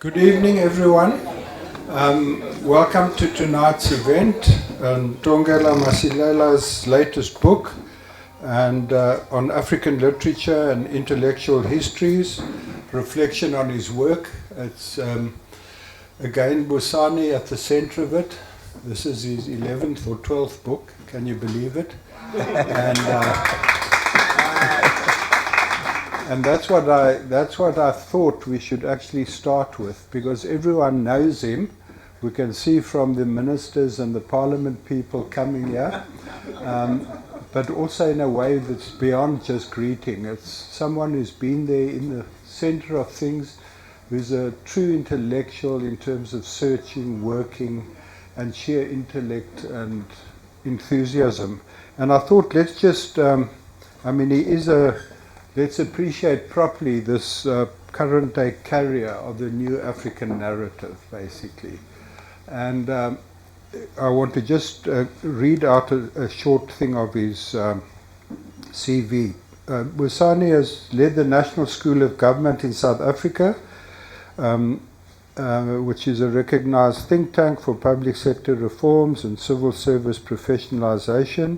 Good evening, everyone. Welcome to tonight's event, Tongela Masilela's latest book, and on African literature and intellectual histories, reflection on his work. It's again Busani at the center of it. This is his 11th or 12th book. Can you believe it? And that's what I thought we should actually start with, because everyone knows him. We can see from the ministers and the parliament people coming here, but also in a way that's beyond just greeting. It's someone who's been there in the center of things, who's a true intellectual in terms of searching, working, and sheer intellect and enthusiasm. And I thought, let's just, let's appreciate properly this current day carrier of the new African narrative, basically. And I want to just read out a short thing of his CV. Busani has led the National School of Government in South Africa, which is a recognized think tank for public sector reforms and civil service professionalization.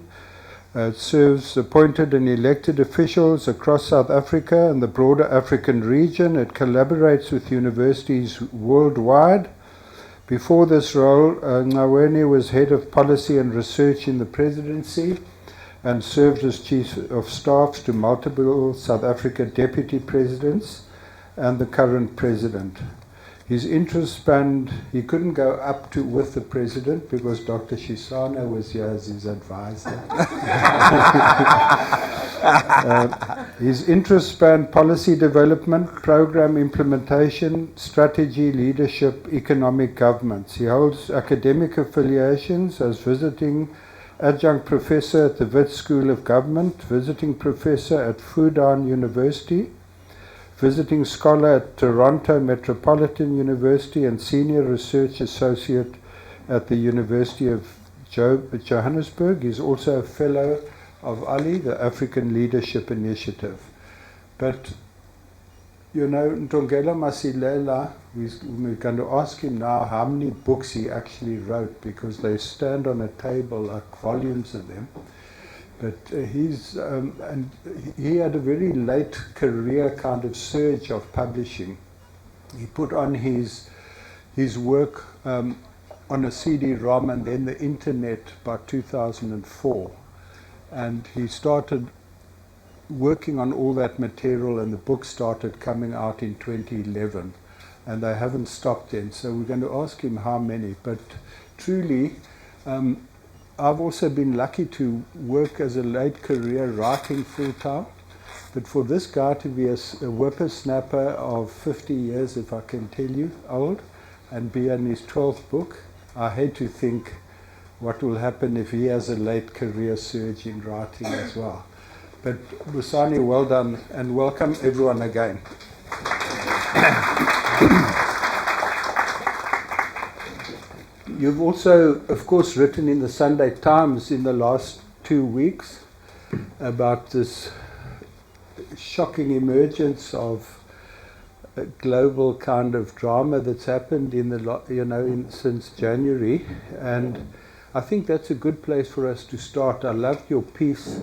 It serves appointed and elected officials across South Africa and the broader African region. It collaborates with universities worldwide. Before this role, Nqaweni was head of policy and research in the presidency and served as chief of staff to multiple South Africa deputy presidents and the current president. His interest spanned, he couldn't go up to with the president because Dr. Shisana was here as his advisor. His interest spanned policy development, program implementation, strategy, leadership, economic governance. He holds academic affiliations as visiting adjunct professor at the Wits School of Government, visiting professor at Fudan University, visiting scholar at Toronto Metropolitan University, and senior research associate at the University of Johannesburg. He's also a fellow of ALI, the African Leadership Initiative. But, you know, Ntongela Masilela, we're going to ask him now how many books he actually wrote, because they stand on a table like volumes of them. But and he had a very late career kind of surge of publishing. He put on his work on a CD-ROM and then the internet by 2004. And he started working on all that material, and the book started coming out in 2011. And they haven't stopped then. So we're going to ask him how many. But truly, I've also been lucky to work as a late career writing full-time, but for this guy to be a whippersnapper of 50 years, if I can tell you, old, and be in his 12th book, I hate to think what will happen if he has a late career surge in writing as well. But Busani, well done, and welcome everyone again. You've also, of course, written in the Sunday Times in the last 2 weeks about this shocking emergence of a global kind of drama that's happened since January, and I think that's a good place for us to start. I loved your piece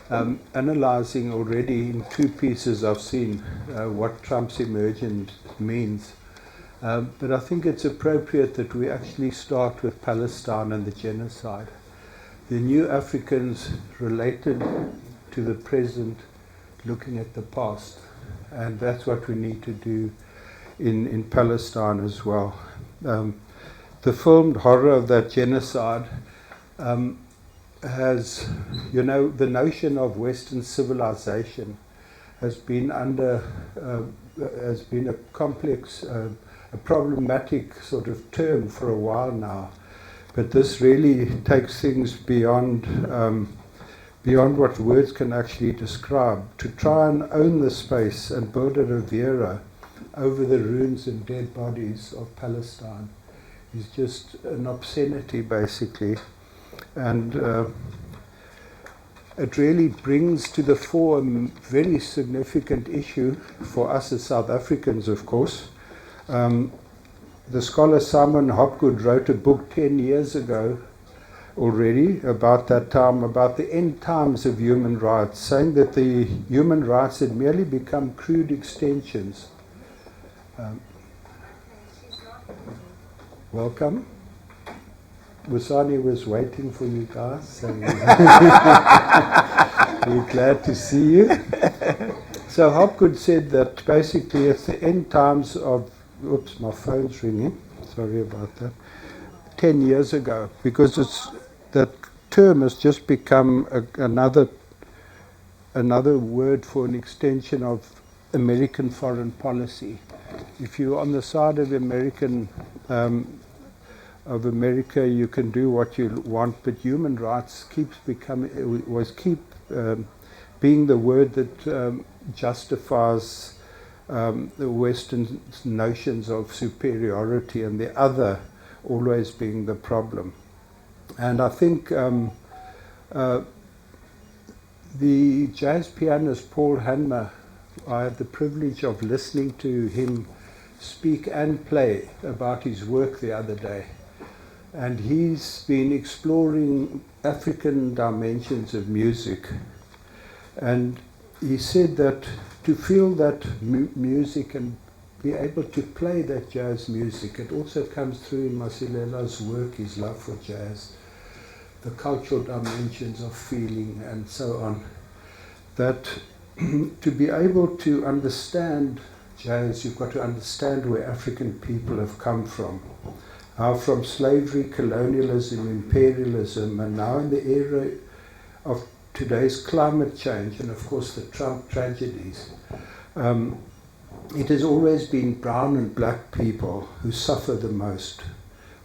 analyzing already in 2 pieces I've seen what Trump's emergence means. But I think it's appropriate that we actually start with Palestine and the genocide. The New Africans related to the present, looking at the past. And that's what we need to do in Palestine as well. The filmed horror of that genocide has, the notion of Western civilization has been a complex, a problematic sort of term for a while now, but this really takes things beyond what words can actually describe. To try and own the space and build a Riviera over the ruins and dead bodies of Palestine is just an obscenity, basically, and it really brings to the fore a very significant issue for us as South Africans, of course, The scholar Simon Hopgood wrote a book 10 years ago already about that time, about the end times of human rights, saying that the human rights had merely become crude extensions. Welcome. Busani was waiting for you guys, so we're glad to see you. So Hopgood said that basically it's the end times of, oops, my phone's ringing, sorry about that, 10 years ago, because that term has just become another word for an extension of American foreign policy. If you're on the side of America, you can do what you want, but human rights keeps being the word that justifies the Western notions of superiority, and the other always being the problem. And I think the jazz pianist Paul Hanmer, I had the privilege of listening to him speak and play about his work the other day. And he's been exploring African dimensions of music. And he said that to feel that music and be able to play that jazz music, it also comes through in Masilela's work, his love for jazz, the cultural dimensions of feeling and so on. That to be able to understand jazz, you've got to understand where African people have come from. How from slavery, colonialism, imperialism, and now in the era of today's climate change, and of course the Trump tragedies, it has always been brown and black people who suffer the most,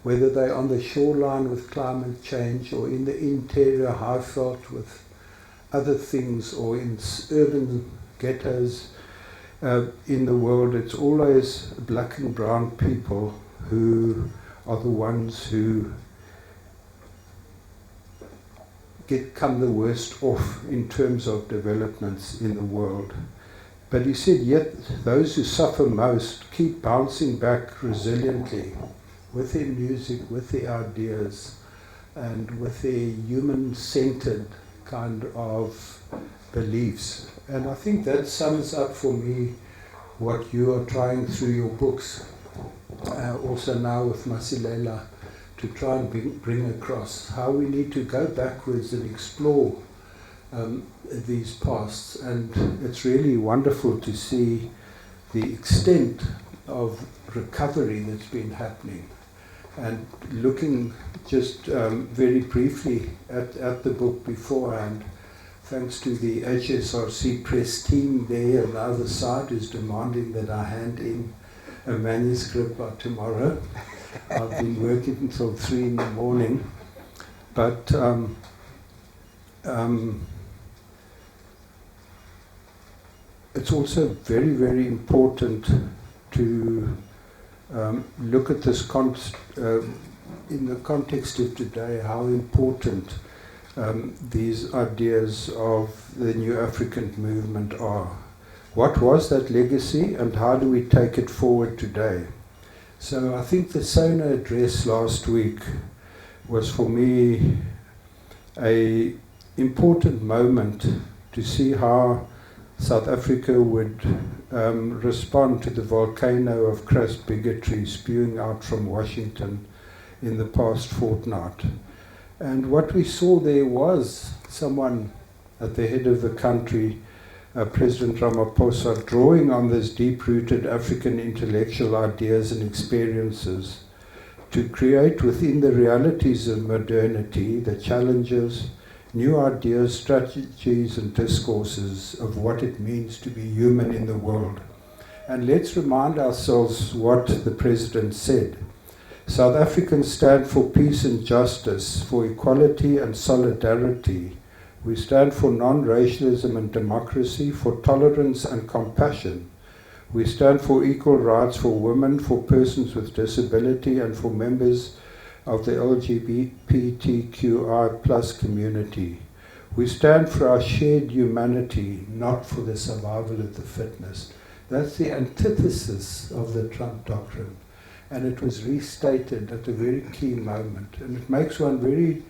whether they're on the shoreline with climate change or in the interior Highveld with other things, or in urban ghettos in the world. It's always black and brown people who are the ones who come the worst off in terms of developments in the world. But he said, yet those who suffer most keep bouncing back resiliently with their music, with their ideas, and with their human-centered kind of beliefs. And I think that sums up for me what you are trying through your books, also now with Masilela, to try and bring across how we need to go backwards and explore these pasts. And it's really wonderful to see the extent of recovery that's been happening. And looking just very briefly at the book beforehand, thanks to the HSRC press team there on the other side who's demanding that I hand in a manuscript by tomorrow. I've been working until 3 in the morning. But it's also very, very important to look at this in the context of today, how important these ideas of the New African movement are. What was that legacy, and how do we take it forward today? So I think the SONA address last week was for me an important moment to see how South Africa would respond to the volcano of crass bigotry spewing out from Washington in the past fortnight. And what we saw there was someone at the head of the country, President Ramaphosa, drawing on these deep-rooted African intellectual ideas and experiences to create within the realities of modernity the challenges, new ideas, strategies and discourses of what it means to be human in the world. And let's remind ourselves what the President said. South Africans stand for peace and justice, for equality and solidarity. We stand for non-racialism and democracy, for tolerance and compassion. We stand for equal rights for women, for persons with disability, and for members of the LGBTQI plus community. We stand for our shared humanity, not for the survival of the fittest. That's the antithesis of the Trump doctrine. And it was restated at a very key moment. And it makes one very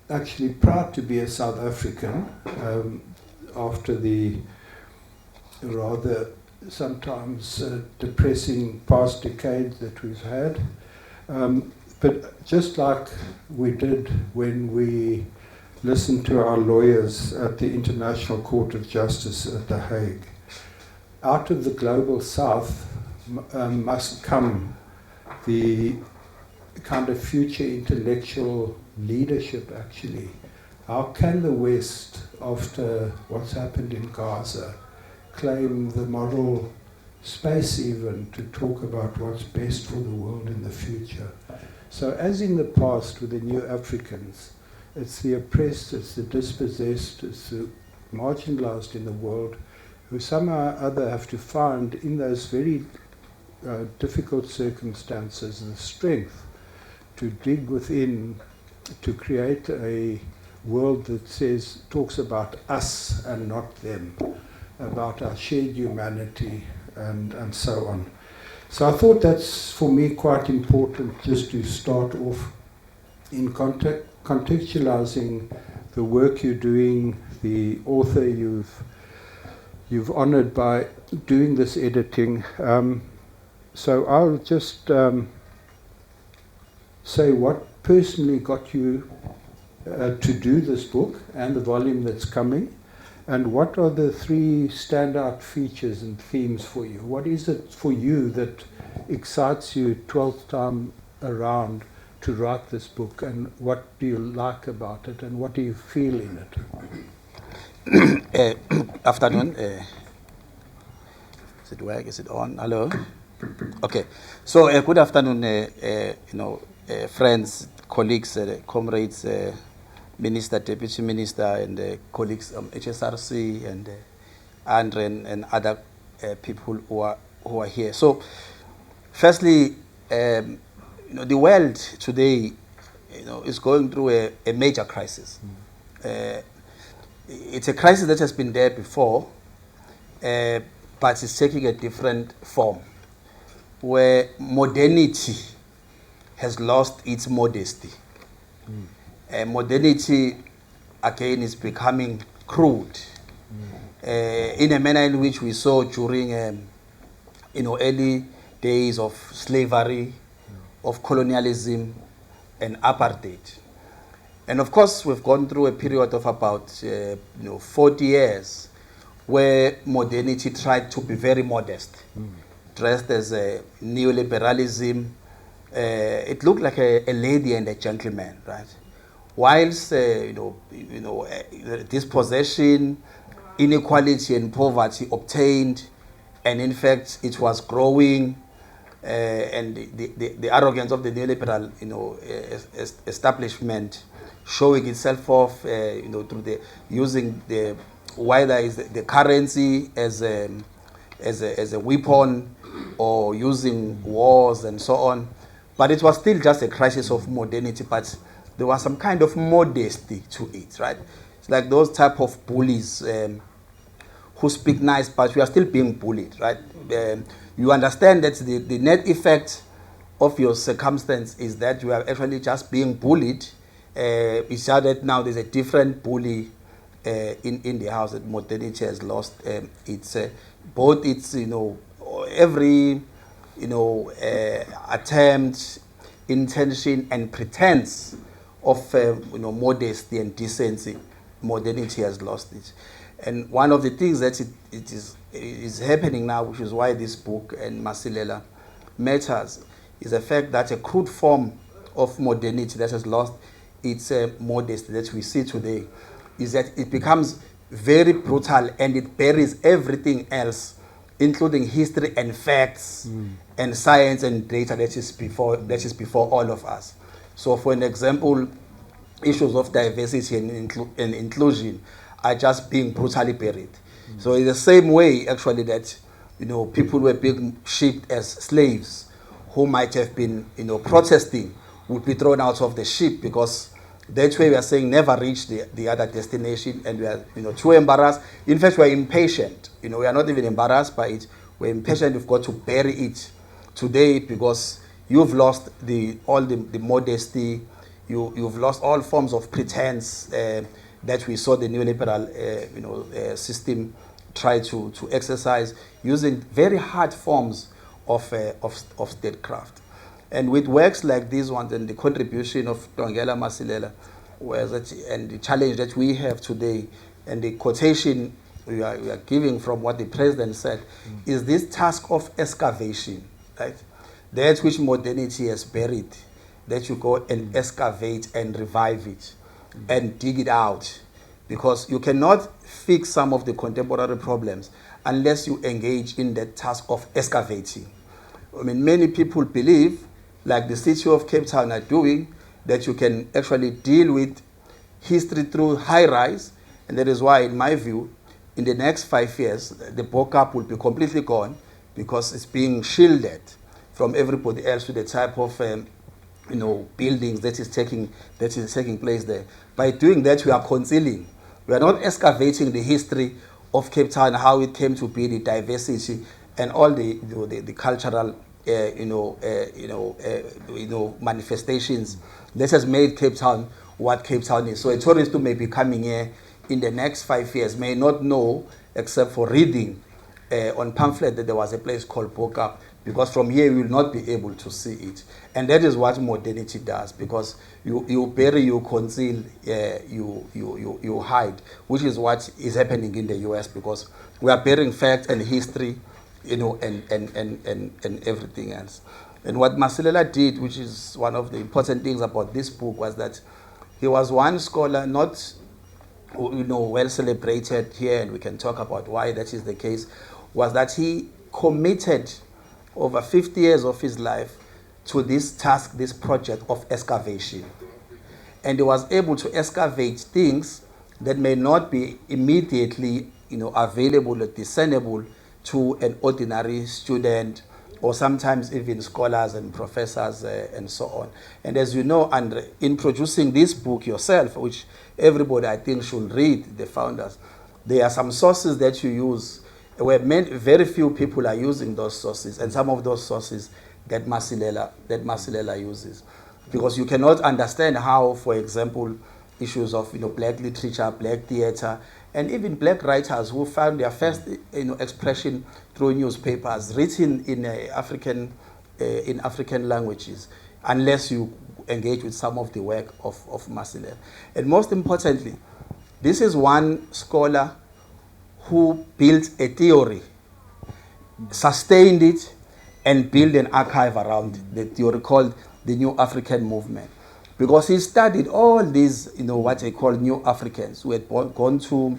actually proud to be a South African after the rather sometimes depressing past decade that we've had. But just like we did when we listened to our lawyers at the International Court of Justice at The Hague, out of the global South must come the kind of future intellectual leadership, actually. How can the West, after what's happened in Gaza, claim the moral space even to talk about what's best for the world in the future? So as in the past with the New Africans, it's the oppressed, it's the dispossessed, it's the marginalized in the world who somehow or other have to find in those very difficult circumstances the strength to dig within, to create a world that talks about us and not them, about our shared humanity and so on. So I thought that's for me quite important just to start off in contextualizing the work you're doing, the author you've honored by doing this editing. So I'll just say what personally got you to do this book and the volume that's coming, and what are the three standout features and themes for you? What is it for you that excites you 12th time around to write this book, and what do you like about it, and what do you feel in it? Afternoon. Is it work? Is it on? Hello? Okay. So good afternoon, friends, colleagues, comrades, Minister, Deputy Minister, and colleagues HSRC and Andre and other people who are here. So, firstly, the world today, is going through a major crisis. It's a crisis that has been there before, but it's taking a different form, where modernity has lost its modesty. Modernity, again, is becoming crude, in a manner in which we saw during, early days of slavery, of colonialism, and apartheid. And of course, we've gone through a period of about 40 years where modernity tried to be very modest, dressed as a neoliberalism. It looked like a lady and a gentleman, right? Whilst dispossession, inequality, and poverty obtained, and in fact it was growing, and the arrogance of the neoliberal, establishment showing itself off, through the using the whether is the currency as a weapon, or using wars and so on. But it was still just a crisis of modernity, but there was some kind of modesty to it, right? It's like those type of bullies who speak nice, but you are still being bullied, right? You understand that the net effect of your circumstance is that you are actually just being bullied. It's just that now there's a different bully in the house, that modernity has lost its both its every attempt, intention, and pretense of modesty and decency. Modernity has lost it. And one of the things that it is happening now, which is why this book and Masilela matters, is the fact that a crude form of modernity that has lost its modesty that we see today is that it becomes very brutal, and it buries everything else, including history and facts and science and data that is before all of us. So, for an example, issues of diversity and inclusion are just being brutally buried. So, in the same way, actually, that people were being shipped as slaves, who might have been protesting, would be thrown out of the ship because That's why we are saying never reach the other destination, and we are too embarrassed. In fact, we are impatient. We are not even embarrassed by it. We're impatient. We've got to bury it today because you've lost all the modesty. You've lost all forms of pretense that we saw the neoliberal system try to exercise using very hard forms of statecraft. And with works like these ones and the contribution of Tongela Masilela, and the challenge that we have today, and the quotation we are giving from what the president said, is this task of excavation, right? That which modernity has buried, that you go and excavate and revive it and dig it out. Because you cannot fix some of the contemporary problems unless you engage in the task of excavating. I mean, many people believe, like the city of Cape Town are doing, that you can actually deal with history through high rise, and that is why, in my view, in the next 5 years, the BOCAP will be completely gone because it's being shielded from everybody else to the type of buildings that is taking place there. By doing that, we are concealing. We are not excavating the history of Cape Town, how it came to be, the diversity, and all the cultural manifestations that has made Cape Town what Cape Town is. So a tourist who may be coming here in the next 5 years may not know, except for reading on pamphlet, that there was a place called BOCAP, because from here you will not be able to see it. And that is what modernity does, because you bury, you conceal, you hide, which is what is happening in the US, because we are burying fact and history, and everything else. And what Masilela did, which is one of the important things about this book, was that he was one scholar, not well celebrated here, and we can talk about why that is the case, was that he committed over 50 years of his life to this task, this project of excavation. And he was able to excavate things that may not be immediately available or discernible to an ordinary student, or sometimes even scholars and professors and so on. And as you know, and in producing this book yourself, which everybody I think should read, the founders, there are some sources that you use where very few people are using those sources, and some of those sources that Masilela uses. Because you cannot understand how, for example, issues of black literature, black theater, and even black writers who found their first expression through newspapers written in African languages, unless you engage with some of the work of Masilela. And most importantly, this is one scholar who built a theory, sustained it, and built an archive around the theory called the New African Movement. Because he studied all these, what they call New Africans, who had gone to,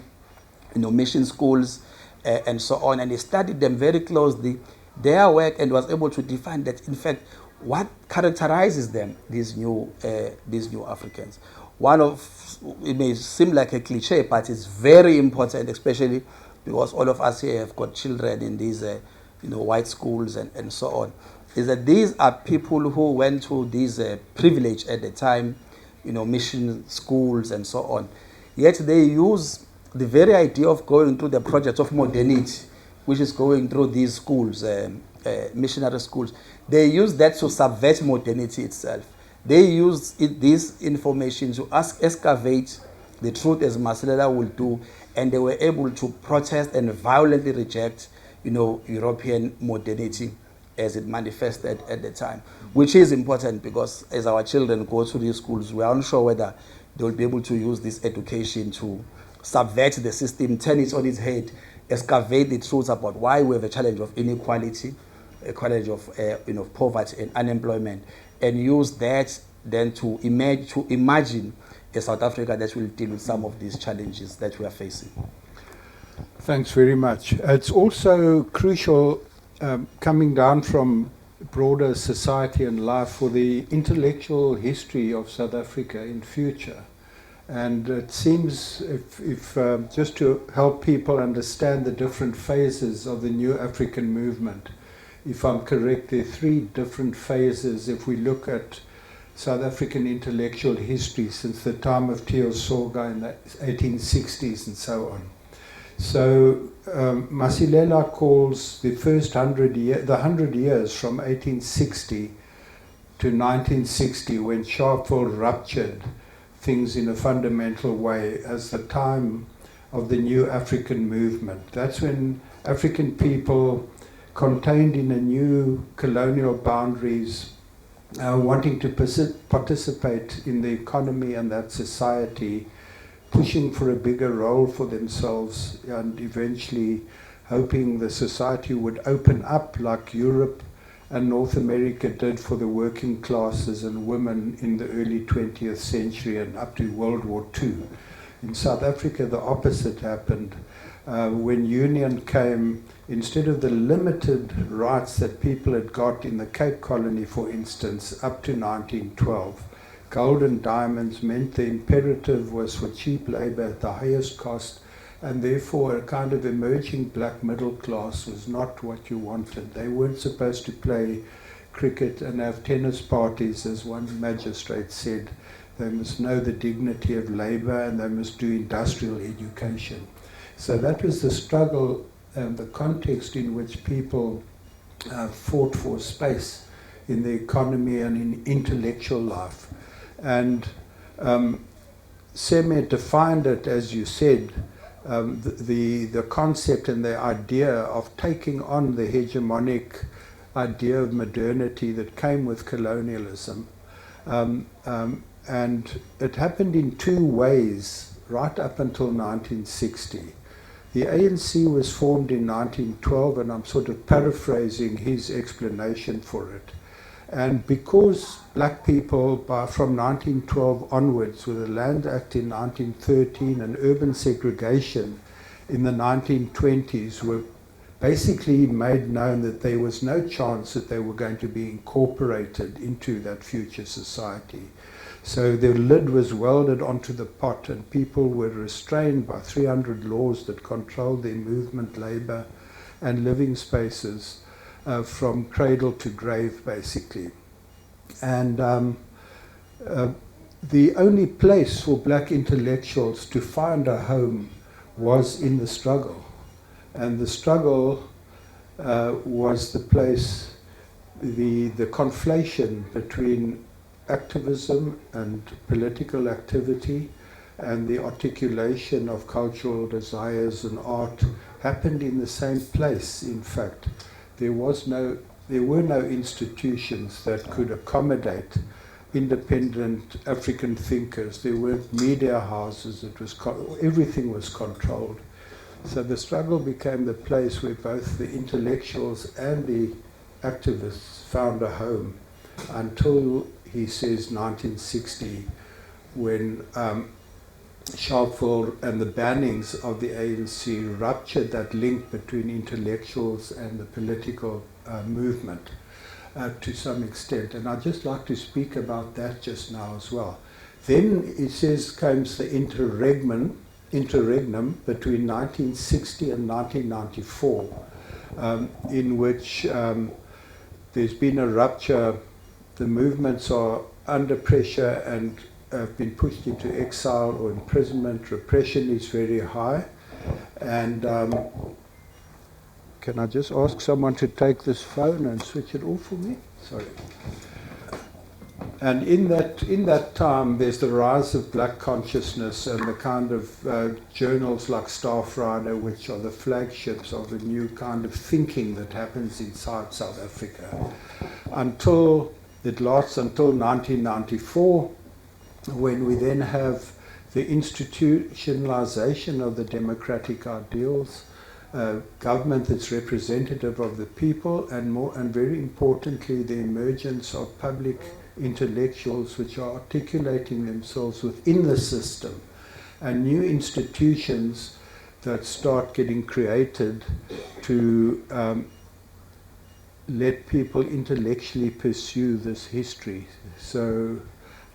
mission schools and so on, and he studied them very closely, their work, and was able to define that, in fact, what characterizes them, these new Africans. It may seem like a cliche, but it's very important, especially because all of us here have got children in these, white schools and so on, is that these are people who went to these privilege at the time, mission schools and so on. Yet they use the very idea of going through the project of modernity, which is going through these schools, missionary schools. They use that to subvert modernity itself. They use this information to excavate the truth, as Masilela will do, and they were able to protest and violently reject, European modernity as it manifested at the time, which is important because as our children go to these schools, we are unsure whether they will be able to use this education to subvert the system, turn it on its head, excavate the truth about why we have a challenge of inequality, a challenge of poverty and unemployment, and use that then to imagine a South Africa that will deal with some of these challenges that we are facing. Thanks very much. It's also crucial, coming down from broader society and life, for the intellectual history of South Africa in future. And it seems, if just to help people understand the different phases of the New African movement, if I'm correct, there are 3 different phases if we look at South African intellectual history since the time of Theo Sorga in the 1860s and so on. So Masilela calls the first 100 years from 1860 to 1960, when Sharpeville ruptured things in a fundamental way, as the time of the new African movement. That's when African people, contained in a new colonial boundaries, wanting to participate in the economy and that society, pushing for a bigger role for themselves, and eventually hoping the society would open up like Europe and North America did for the working classes and women in the early 20th century and up to World War II. In South Africa, the opposite happened. When union came, instead of the limited rights that people had got in the Cape Colony, for instance, up to 1912, gold and diamonds meant the imperative was for cheap labor at the highest cost, and therefore a kind of emerging black middle class was not what you wanted. They weren't supposed to play cricket and have tennis parties, as one magistrate said. They must know the dignity of labor, and they must do industrial education. So that was the struggle and the context in which people fought for space in the economy and in intellectual life. And Seme defined it, as you said, the concept and the idea of taking on the hegemonic idea of modernity that came with colonialism. And it happened in two ways right up until 1960. The ANC was formed in 1912, and I'm sort of paraphrasing his explanation for it. And because black people, from 1912 onwards, with the Land Act in 1913 and urban segregation in the 1920s, were basically made known that there was no chance that they were going to be incorporated into that future society. So the lid was welded onto the pot, and people were restrained by 300 laws that controlled their movement, labor, and living spaces from cradle to grave, basically. And the only place for black intellectuals to find a home was in the struggle. And the struggle was the place, the conflation between activism and political activity, and the articulation of cultural desires and art happened in the same place. In fact, there were no institutions that could accommodate independent African thinkers. There weren't media houses. Everything was controlled. So the struggle became the place where both the intellectuals and the activists found a home, until, he says, 1960, when Sharpeville and the bannings of the ANC ruptured that link between intellectuals and the political movement to some extent. And I'd just like to speak about that just now as well. Then, it says, comes the interregnum between 1960 and 1994, in which there's been a rupture. The movements are under pressure and have been pushed into exile or imprisonment. Repression is very high. And can I just ask someone to take this phone and switch it off for me? Sorry. And in that time, there's the rise of black consciousness and the kind of journals like Staffrider, which are the flagships of the new kind of thinking that happens inside South Africa. It lasts until 1994, when we then have the institutionalization of the democratic ideals, government that's representative of the people, and very importantly, the emergence of public intellectuals which are articulating themselves within the system, and new institutions that start getting created to let people intellectually pursue this history. So,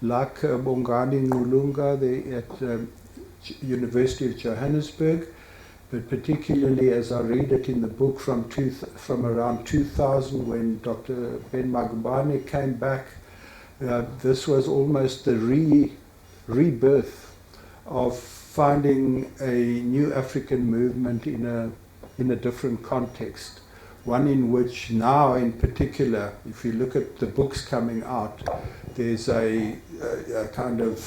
like Bongani Ngulunga at University of Johannesburg, but particularly as I read it in the book from around 2000, when Dr. Ben Magubane came back This was almost the rebirth of finding a new African movement in a different context. One in which now, in particular, if you look at the books coming out, there's a kind of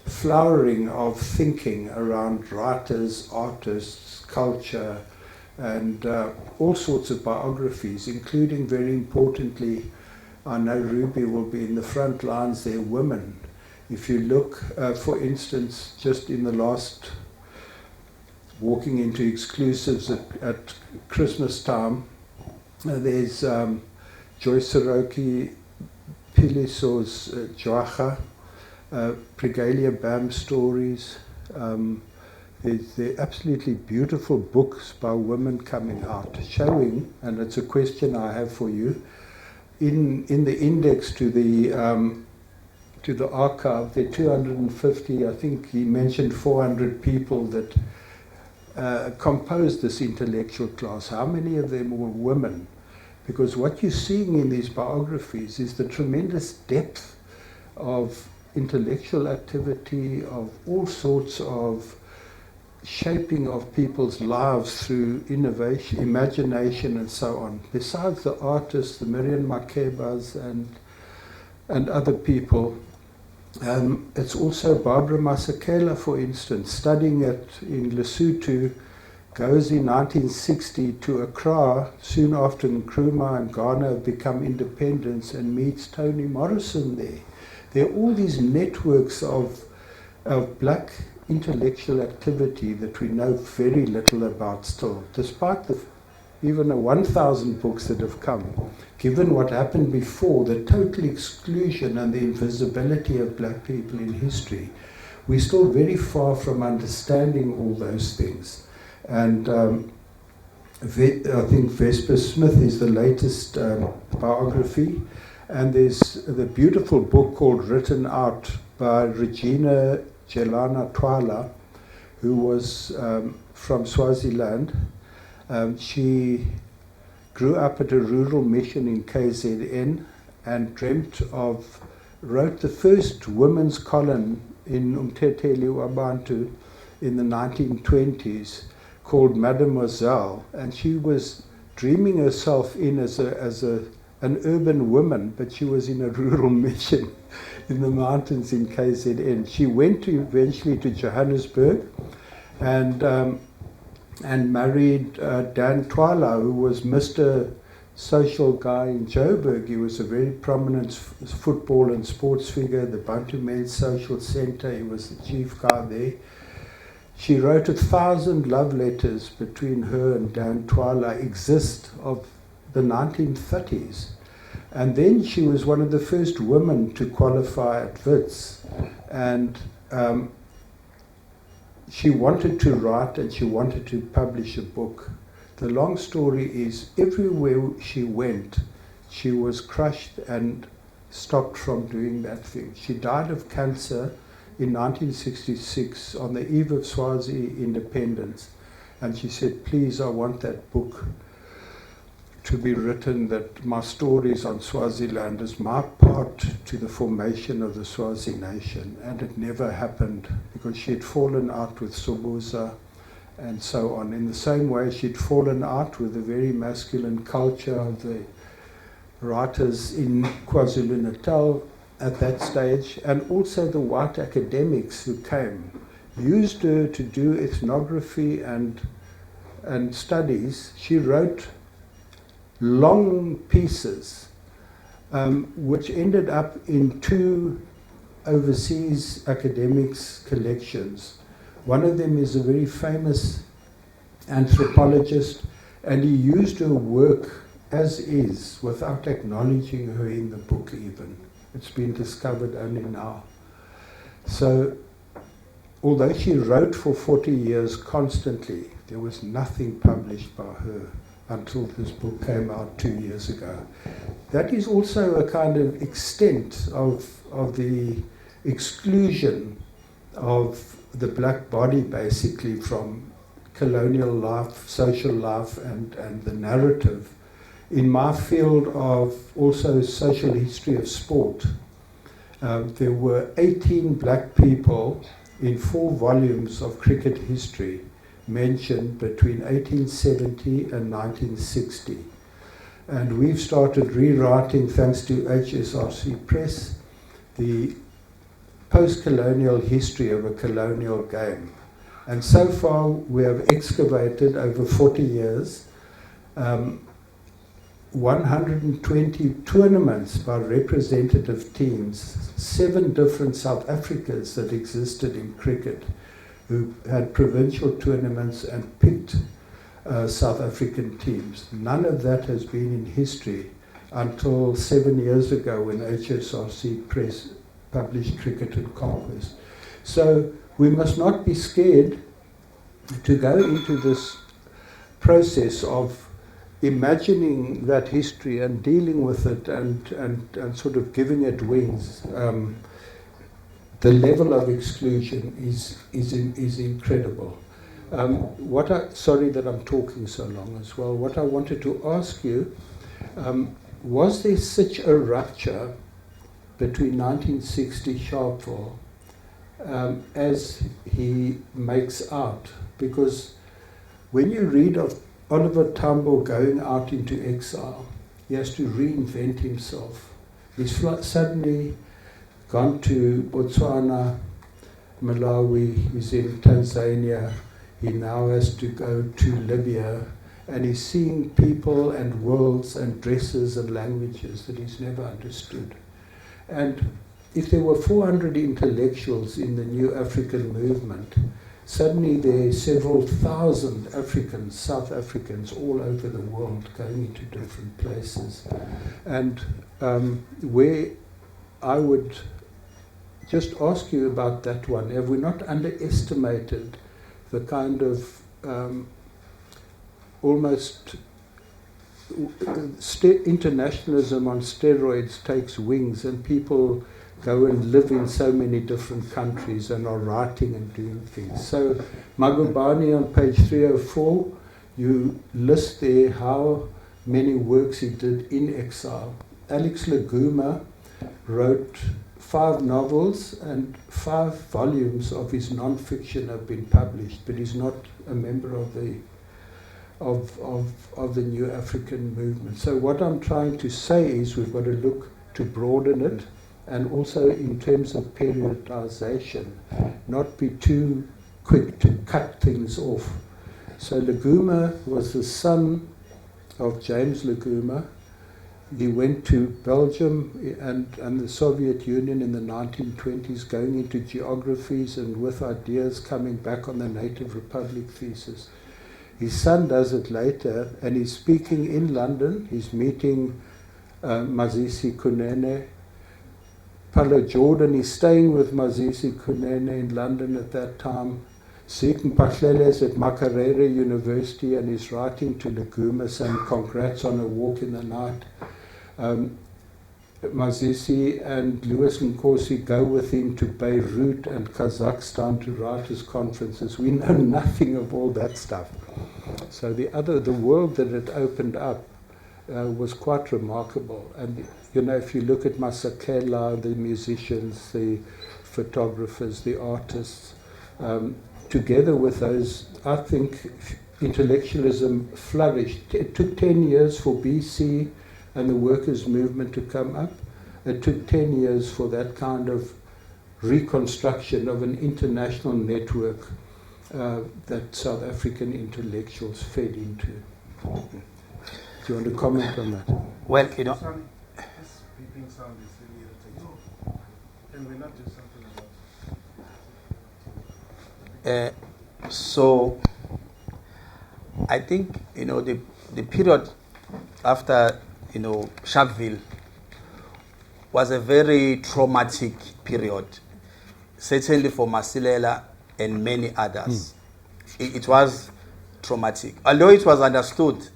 flowering of thinking around writers, artists, culture, and all sorts of biographies, including, very importantly, I know Ruby will be in the front lines there, women. If you look, for instance, just in the last, walking into exclusives at Christmas time, there's Joyce Soroki, Philiso's Jwaga, Pregalia Bam stories. They're absolutely beautiful books by women coming out, showing, and it's a question I have for you, in the index to the archive, there are 250, I think he mentioned 400 people that composed this intellectual class. How many of them were women? Because what you're seeing in these biographies is the tremendous depth of intellectual activity, of all sorts of shaping of people's lives through innovation, imagination, and so on. Besides the artists, the Miriam Makebas and other people, it's also Barbara Masekela, for instance, studying in Lesotho, goes in 1960 to Accra, soon after Nkrumah and Ghana have become independent, and meets Toni Morrison there. There are all these networks of black intellectual activity that we know very little about still, despite even the 1,000 books that have come. Given what happened before, the total exclusion and the invisibility of black people in history, we're still very far from understanding all those things. And I think Vesper Smith is the latest biography, and there's the beautiful book called Written Out by Regina Jelana Twala, who was from Swaziland. She grew up at a rural mission in KZN and wrote the first women's column in Umtheteli Wabantu in the 1920s called Mademoiselle, and she was dreaming herself in as an urban woman, but she was in a rural mission in the mountains in KZN. She went eventually to Johannesburg and married Dan Twala, who was Mr. Social Guy in Joburg. He was a very prominent football and sports figure, the Bantu Men's Social Centre. He was the chief guy there. She wrote 1,000 love letters between her and Dan Twala, exist of the 1930s. And then she was one of the first women to qualify at Wits. And she wanted to write and she wanted to publish a book. The long story is, everywhere she went, she was crushed and stopped from doing that thing. She died of cancer in 1966 on the eve of Swazi independence. And she said, please, I want that book to be written, that my stories on Swaziland is my part to the formation of the Swazi nation. And it never happened because she had fallen out with Sobhuza and so on. In the same way, she'd fallen out with the very masculine culture of the writers in KwaZulu-Natal at that stage, and also the white academics who came, used her to do ethnography and studies. She wrote long pieces, which ended up in 2 overseas academics' collections. One of them is a very famous anthropologist, and he used her work as is, without acknowledging her in the book even. It's been discovered only now. So, although she wrote for 40 years constantly, there was nothing published by her until this book came out 2 years ago. That is also a kind of extent of the exclusion of the black body, basically, from colonial life, social life, and the narrative. In my field of also social history of sport, there were 18 black people in 4 volumes of cricket history mentioned between 1870 and 1960. And we've started rewriting, thanks to HSRC Press, the post-colonial history of a colonial game. And so far we have excavated over 40 years 120 tournaments by representative teams, 7 different South Africas that existed in cricket, who had provincial tournaments and picked South African teams. None of that has been in history until 7 years ago when HSRC Press published Cricket and Conquest. So we must not be scared to go into this process of imagining that history and dealing with it and sort of giving it wings. The level of exclusion is incredible. Sorry that I'm talking so long as well. What I wanted to ask you, was there such a rupture between 1960 Sharpeville as he makes out? Because when you read of Oliver Tambo going out into exile, he has to reinvent himself. He's suddenly gone to Botswana, Malawi, he's in Tanzania, he now has to go to Libya, and he's seeing people and worlds and dresses and languages that he's never understood. And if there were 400 intellectuals in the New African movement, suddenly there are several thousand Africans, South Africans, all over the world going into different places. And where I would just ask you about that one, have we not underestimated the kind of almost internationalism on steroids takes wings, and people go and live in so many different countries and are writing and doing things. So Magubane on page 304, you list there how many works he did in exile. Alex Laguma wrote 5 novels, and 5 volumes of his non-fiction have been published, but he's not a member of the New African movement. So what I'm trying to say is we've got to look to broaden it, and also in terms of periodization, not be too quick to cut things off. So Laguma was the son of James Laguma. He went to Belgium and the Soviet Union in the 1920s, going into geographies and with ideas coming back on the Native Republic thesis. His son does it later, and he's speaking in London. He's meeting Mazisi Kunene. Paulo Jordan is staying with Mazisi Kunene in London at that time. Seeking Pakleles at Makerere University, and he's writing to Laguma saying congrats on a walk in the night. Mazisi and Louis Nkosi go with him to Beirut and Kazakhstan to write his conferences. We know nothing of all that stuff. So the world that it opened up was quite remarkable. And you know, if you look at Masakela, the musicians, the photographers, the artists, together with those, I think intellectualism flourished. It took 10 years for BC and the workers' movement to come up. It took 10 years for that kind of reconstruction of an international network that South African intellectuals fed into. Do you want to comment on that? Well, you know, this beeping sound is really irritating. Can we not do something about it? So I think, you know, the period after, you know, Sharpeville was a very traumatic period, certainly for Masilela and many others. It was traumatic. Although it was understood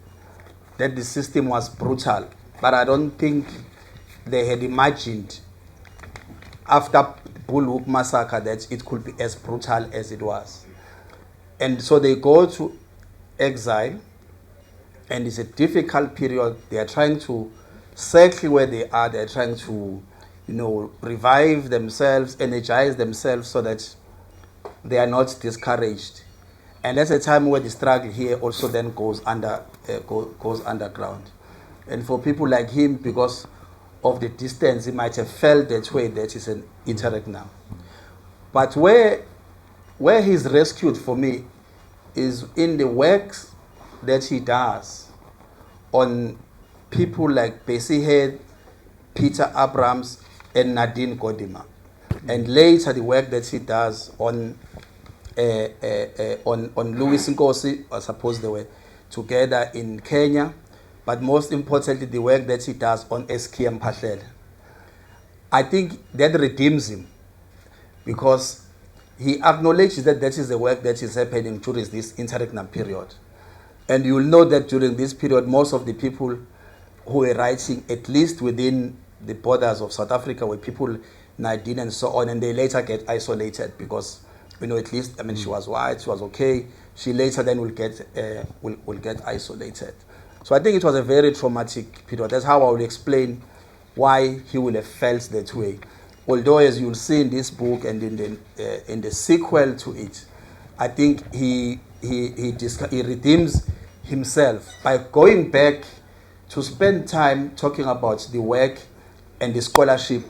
that the system was brutal, but I don't think they had imagined after Bulhoek massacre that it could be as brutal as it was. And so they go to exile, and it's a difficult period. They are trying to settle where they are. They're trying to revive themselves, energize themselves so that they are not discouraged. And that's a time where the struggle here also then goes underground. And for people like him, because of the distance, he might have felt that way, that is an interact now. But where he's rescued for me is in the works that he does on people like Bessie Head, Peter Abrams, and Nadine Gordimer. And later the work that he does on Louis Nkosi, I suppose they were together in Kenya, but most importantly the work that he does on SKM Mphahlele. I think that redeems him, because he acknowledges that that is the work that is happening during this interregnum period. And you will know that during this period, most of the people who were writing, at least within the borders of South Africa, were people, Nadine and so on, and they later get isolated because, at least, she was white, she was okay. She later then will get isolated. So I think it was a very traumatic period. That's how I will explain why he will have felt that way. Although, as you'll see in this book and in the sequel to it, I think he redeems himself by going back to spend time talking about the work and the scholarship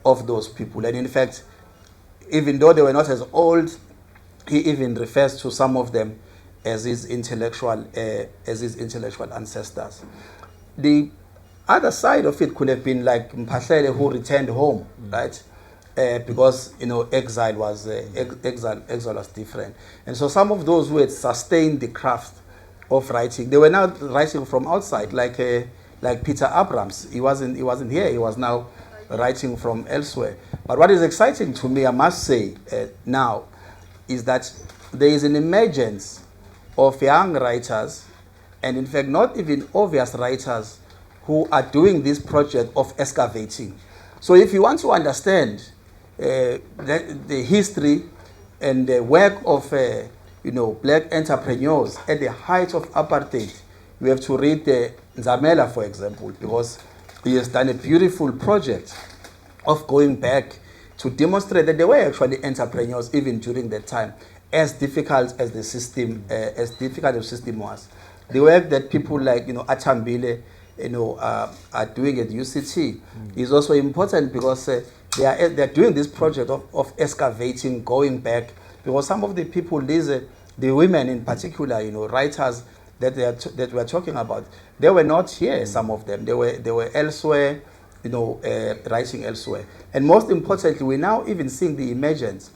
of those people. And in fact, even though they were not as old, he even refers to some of them as his intellectual ancestors. The other side of it could have been like Mphahlele, who returned home, right? Because exile was different, and so some of those who had sustained the craft of writing, they were now writing from outside, like Peter Abrams. He wasn't here. He was now writing from elsewhere. But what is exciting to me, I must say, now, is that there is an emergence of young writers, and in fact, not even obvious writers, who are doing this project of excavating. So if you want to understand the history and the work of black entrepreneurs at the height of apartheid, you have to read Nzamela, for example, because he has done a beautiful project of going back to demonstrate that there were actually entrepreneurs even during that time, as difficult as the system was. The work that people like Atambile are doing at UCT is also important, because they are doing this project of excavating, going back, because some of the people, the women in particular, writers that we are talking about, they were not here. Some of them, they were elsewhere, writing elsewhere. And most importantly, we're now even seeing the emergence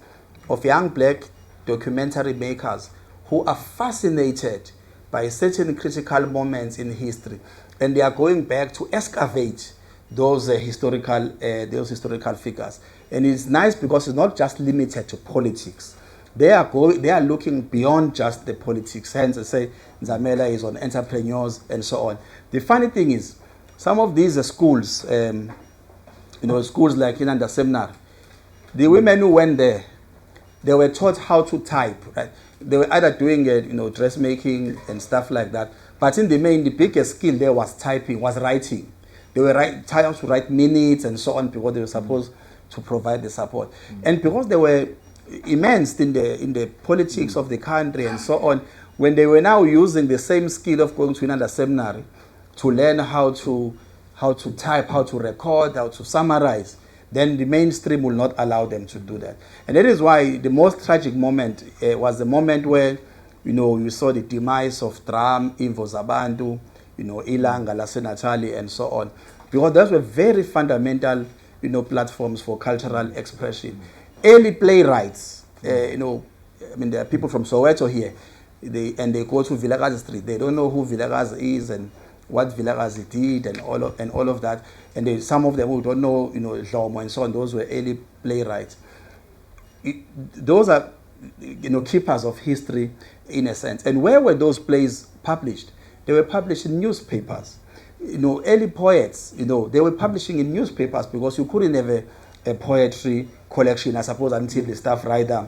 of young black documentary makers who are fascinated by certain critical moments in history, and they are going back to excavate those historical figures. And it's nice because it's not just limited to politics. They are looking beyond just the politics. Hence, I say Nzamela is on entrepreneurs and so on. The funny thing is, some of these schools, schools like Inanda Seminar, the women who went there, they were taught how to type, right? They were either doing dressmaking and stuff like that. But in the main, the biggest skill there was typing, was writing. They were trying to write minutes and so on, because they were supposed to provide the support. And because they were immersed in the politics of the country and so on, when they were now using the same skill of going to another seminary to learn how to type, how to record, how to summarize, then the mainstream will not allow them to do that. And that is why the most tragic moment was the moment where, you saw the demise of Drum, Imvo Zabantu, Ilanga, Lasenatali, and so on. Because those were very fundamental, platforms for cultural expression. Early playwrights, there are people from Soweto here, they go to Vilakazi Street. They don't know who Vilakazi is and what Vilakazi did and all of that. And some of them who don't know, Dlomo and so on, those were early playwrights. Those are, keepers of history in a sense. And where were those plays published? They were published in newspapers. Early poets, they were publishing in newspapers, because you couldn't have a poetry collection, I suppose, until the staff writer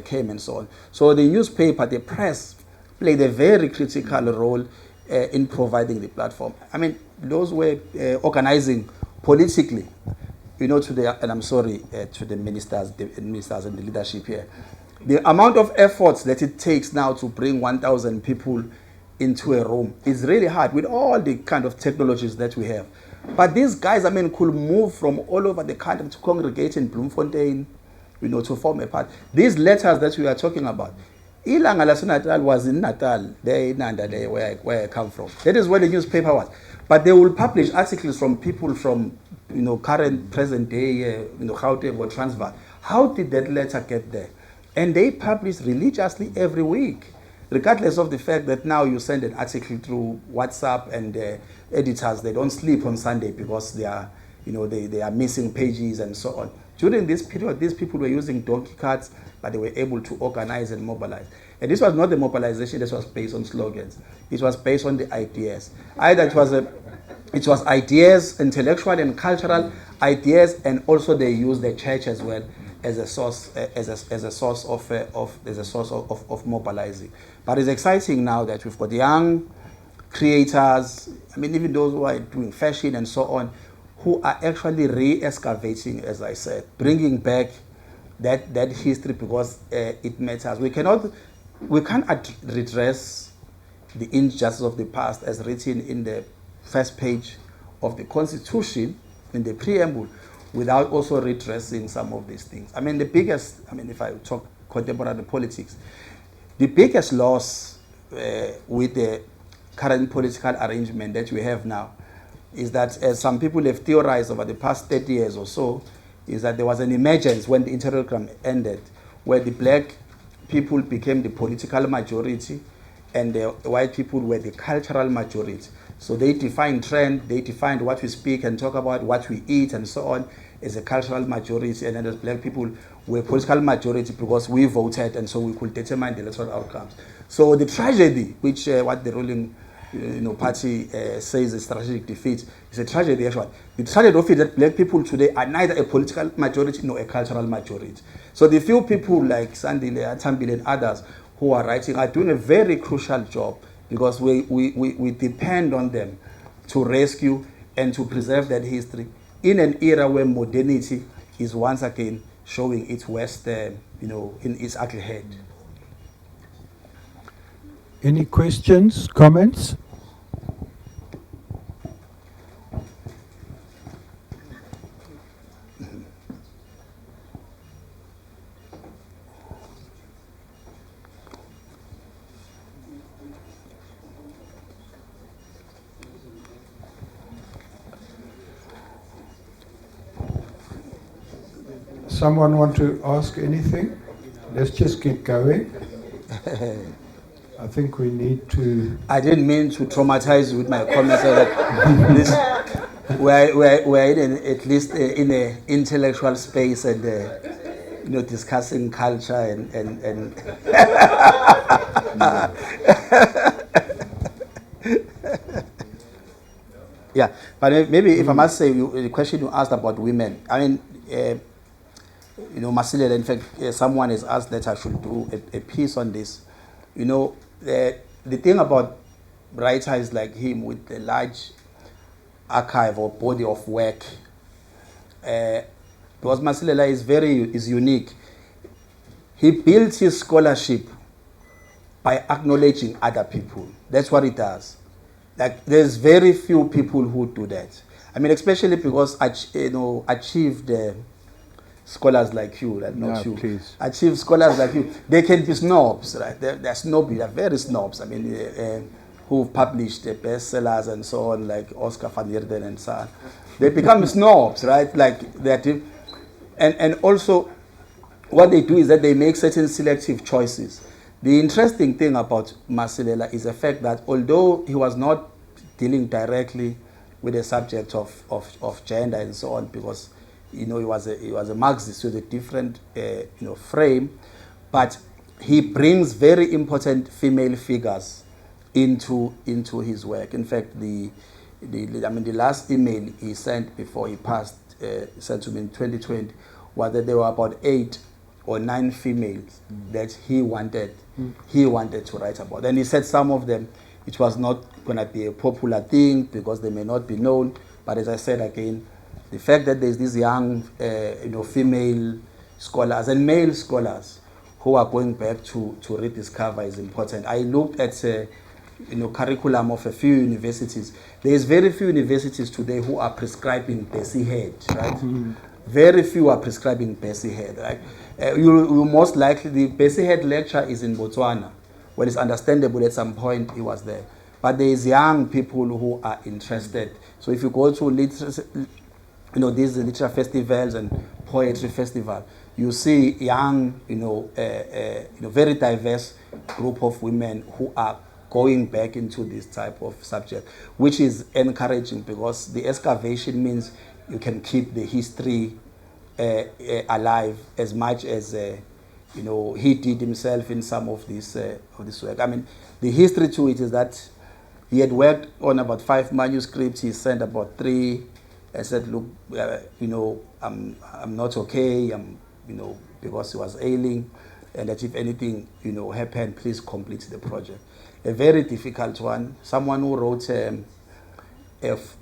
came and so on. So the newspaper, the press, played a very critical role in providing the platform. I mean, those were organizing politically, you know, and I'm sorry to the ministers and the leadership here. The amount of efforts that it takes now to bring 1,000 people into a room is really hard with all the kind of technologies that we have. But these guys, I mean, could move from all over the country to congregate in Bloemfontein, you know, to form a part. These letters that we are talking about, Ilanga Natal was in Natal, there in Nanda, there where I come from. That is where the newspaper was. But they will publish articles from people from, you know, current, present day, you know, Gauteng or Transvaal. How did that letter get there? And they publish religiously every week, regardless of the fact that now you send an article through WhatsApp and editors, they don't sleep on Sunday because they are, you know, they are missing pages and so on. During this period, these people were using donkey carts, but they were able to organize and mobilize. And this was not the mobilization that was based on slogans. It was based on the ideas. Either it was ideas, intellectual and cultural ideas, and also they used the church as well as a source of mobilizing. But it's exciting now that we've got young creators, I mean, even those who are doing fashion and so on, who are actually re-excavating, as I said, bringing back that history because it matters. We can't redress the injustice of the past as written in the first page of the Constitution, in the preamble, without also redressing some of these things. I mean, if I talk contemporary politics, the biggest loss with the current political arrangement that we have now is that, as some people have theorized over the past 30 years or so, is that there was an emergence when the interogram ended, where the black people became the political majority and the white people were the cultural majority. So they defined trend, they defined what we speak and talk about, what we eat and so on as a cultural majority, and then as black people were political majority because we voted and so we could determine the electoral outcomes. So the tragedy, which what the ruling party says is strategic defeat, is a tragedy actually. The tragedy of it that black people today are neither a political majority nor a cultural majority. So the few people like Sandile, Atambile and others who are writing are doing a very crucial job because we depend on them to rescue and to preserve that history in an era where modernity is once again showing its worst, in its ugly head. Any questions, comments? Someone want to ask anything? Let's just keep going. I think we need to... I didn't mean to traumatize you with my comments. We're at least in an intellectual space and discussing culture and yeah. But maybe if I must say, the question you asked about women, I mean, Masilela, in fact, someone has asked that I should do a piece on this. The thing about writers like him with a large archive or body of work, because Masilela is unique. He built his scholarship by acknowledging other people. That's what he does. Like, there's very few people who do that. I mean, especially because achieved scholars like you, please. Achieved scholars like you, they can be snobs, right? They're snobby, they're very snobs. I mean, who've published bestsellers and so on, like Oscar van Heerden and so on. They become snobs, right? Like that, and also what they do is that they make certain selective choices. The interesting thing about Masilela is the fact that although he was not dealing directly with the subject of gender and so on, because he was a Marxist with a different frame, but he brings very important female figures into his work. In fact, the last email he sent before he passed, sent to me in 2020, was that there were about 8 or 9 females that he wanted to write about. And he said some of them it was not going to be a popular thing because they may not be known. But as I said again, the fact that there's these young, female scholars and male scholars who are going back to rediscover is important. I looked at, curriculum of a few universities. There's very few universities today who are prescribing Bessie Head, right? Mm-hmm. Very few are prescribing Bessie Head, right? You most likely, the Bessie Head lecture is in Botswana. Well, it's understandable at some point he was there. But there is young people who are interested. So if you go to literature, these literature festivals and poetry festival, you see young, very diverse group of women who are going back into this type of subject, which is encouraging because the excavation means you can keep the history alive as much as he did himself in some of this work. I mean, the history to it is that he had worked on about 5 manuscripts. He sent about 3 and said, look, I'm not okay, because he was ailing, and that if anything, happened, please complete the project. A very difficult one. Someone who wrote a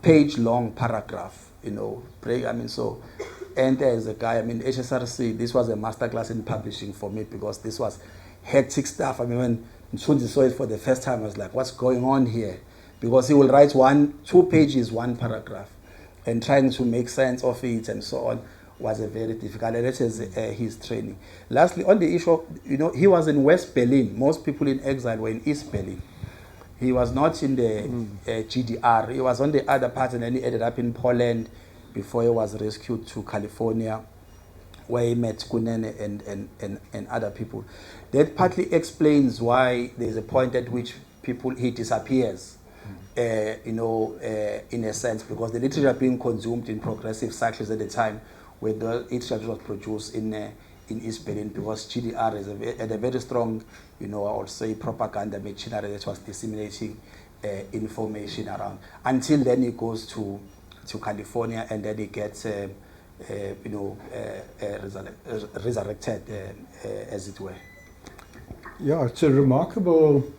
page-long paragraph, and there's a guy, HSRC, this was a masterclass in publishing for me because this was hectic stuff. When Mthunzi saw it for the first time, I was like, what's going on here? Because he will write 2 pages, 1 paragraph, and trying to make sense of it and so on was a very difficult, and that is his training. Lastly, on the issue of, he was in West Berlin. Most people in exile were in East Berlin. He was not in the GDR. He was on the other part, and then he ended up in Poland before he was rescued to California, where he met Kunene and other people. That partly explains why there's a point at which he disappears, in a sense, because the literature being consumed in progressive circles at the time where the literature was produced in East Berlin, because GDR had a very strong, I would say, propaganda machinery that was disseminating information around. Until then he goes to California, and then he gets resurrected, as it were. Yeah, it's a remarkable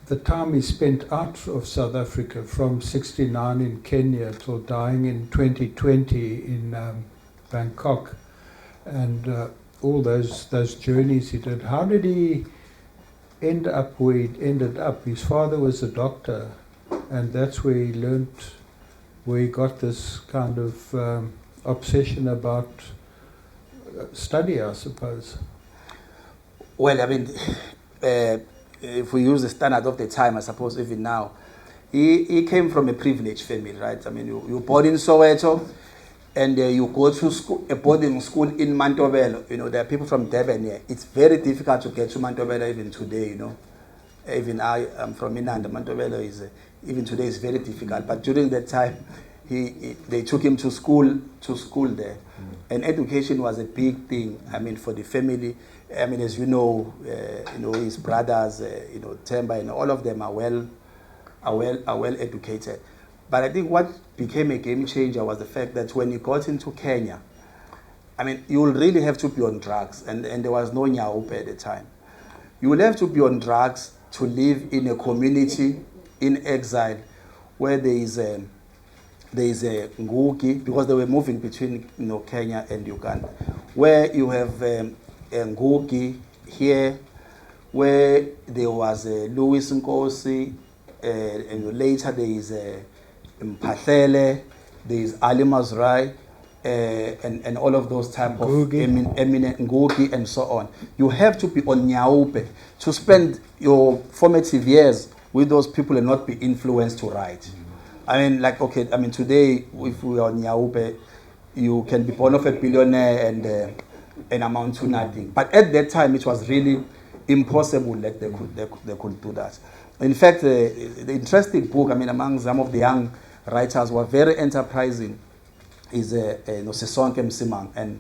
the time he spent out of South Africa from 1969 in Kenya till dying in 2020 in Bangkok, and all those journeys he did. How did he end up where he ended up? His father was a doctor, and that's where he learned, where he got this kind of obsession about study, I suppose. Well, if we use the standard of the time, I suppose even now, he came from a privileged family, right? You're born in Soweto, and you go to school, a boarding school in Mantobelo. There are people from Durban here. It's very difficult to get to Mantobelo even today, Even I'm from Inanda. Mantobelo is, even today, is very difficult. But during that time, they took him to school there. And education was a big thing, for the family. As his brothers, Themba, all of them are well educated. But I think what became a game changer was the fact that when he got into Kenya, you will really have to be on drugs, and there was no Nyaupe at the time. You will have to be on drugs to live in a community in exile where there is a Ngugi, because they were moving between Kenya and Uganda, where you have a Ngugi here, where there was Louis Nkosi, and later there is Mphahlele, there is Ali Mazrai, and all of those type of eminent Ngugi and so on. You have to be on Nyaupe to spend your formative years with those people and not be influenced to write. Today, if we are on Nyaupe, you can be born of a billionaire and amount to nothing. But at that time, it was really impossible that they could do that. In fact, the interesting book, among some of the young writers who are very enterprising, is Sesonke Msimang, and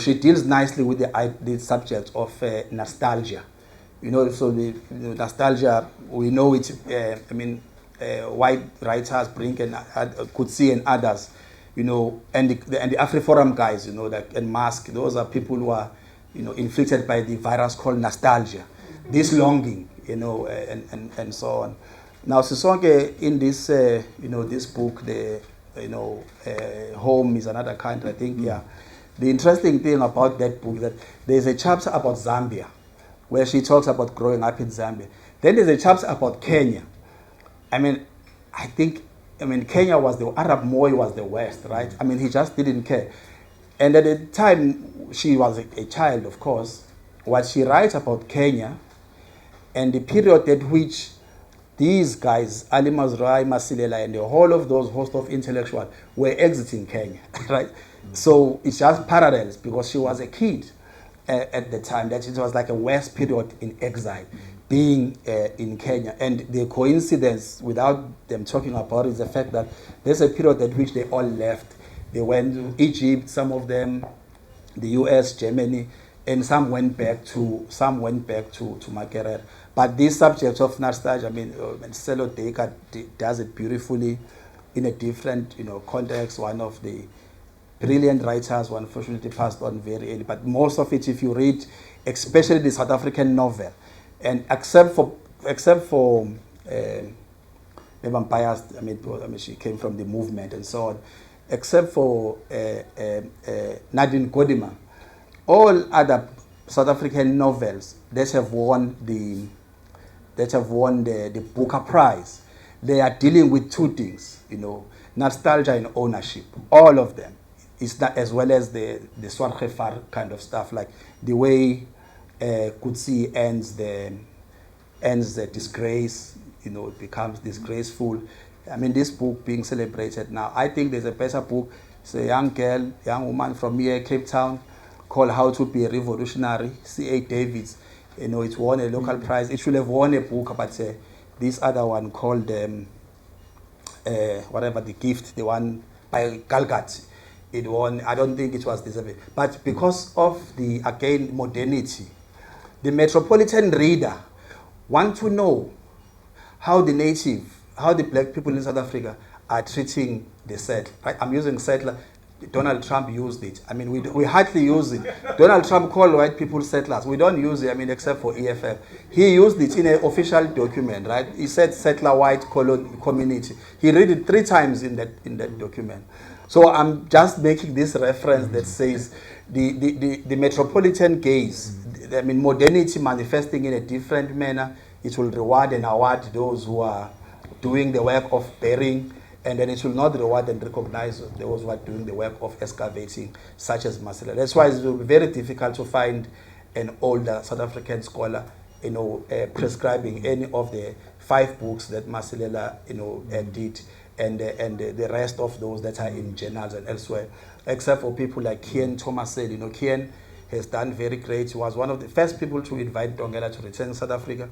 she deals nicely with the subject of nostalgia. So the nostalgia, we know it. White writers bring and Kutsi and others, and the AfriForum guys, and Mask. Those are people who are, inflicted by the virus called nostalgia, this longing, and so on. Now, Sisonke, in this, this book, Home is Another Country, I think, yeah. The interesting thing about that book that there's a chapter about Zambia, where she talks about growing up in Zambia. Then there's a chapter about Kenya. Kenya was the Arab Moi was the West, right? He just didn't care. And at the time, she was a child, of course. What she writes about Kenya and the period at which these guys, Ali Mazrui, Masilela, and the whole of those host of intellectuals were exiting Kenya, right? So it's just parallels because she was a kid at the time, that it was like a West period in exile, being in Kenya. And the coincidence, without them talking about it, is the fact that there's a period at which they all left. They went to Egypt, some of them, the US, Germany, and some went back to Makerere. But this subject of nostalgia, Selo Deka does it beautifully in a different, context. One of the brilliant writers who unfortunately passed on very early. But most of it, if you read, especially the South African novel, and except for maybe I'm biased. She came from the movement and so on. Except for Nadine Gordimer, all other South African novels that have won the Booker Prize, they are dealing with two things, nostalgia and ownership. All of them, is that, as well as the Swargefar kind of stuff, like the way Kutsi ends the disgrace, it becomes disgraceful. This book being celebrated now, I think there's a better book. It's a young woman from here, Cape Town, called How to Be a Revolutionary, C.A. Davids. It won a local prize. It should have won a book, but this other one called, The Gift, the one by Galgat, it won. I don't think it was deserving. But because of again, modernity, the metropolitan reader want to know how the black people in South Africa are treating the settler. Right? I'm using settler. Donald Trump used it. We hardly use it. Donald Trump called white people settlers. We don't use it, except for EFF. He used it in an official document, right? He said settler white community. He read it 3 times in that document. So I'm just making this reference that says the metropolitan gaze, modernity manifesting in a different manner, it will reward and award those who are doing the work of burying, and then it will not reward and recognize those who are doing the work of excavating, such as Masilela. That's why it will be very difficult to find an older South African scholar, prescribing any of the 5 books that Masilela, did, and the rest of those that are in journals and elsewhere, except for people like Kian Thomasel. Kian has done very great. He was one of the first people to invite Tongela to return to South Africa.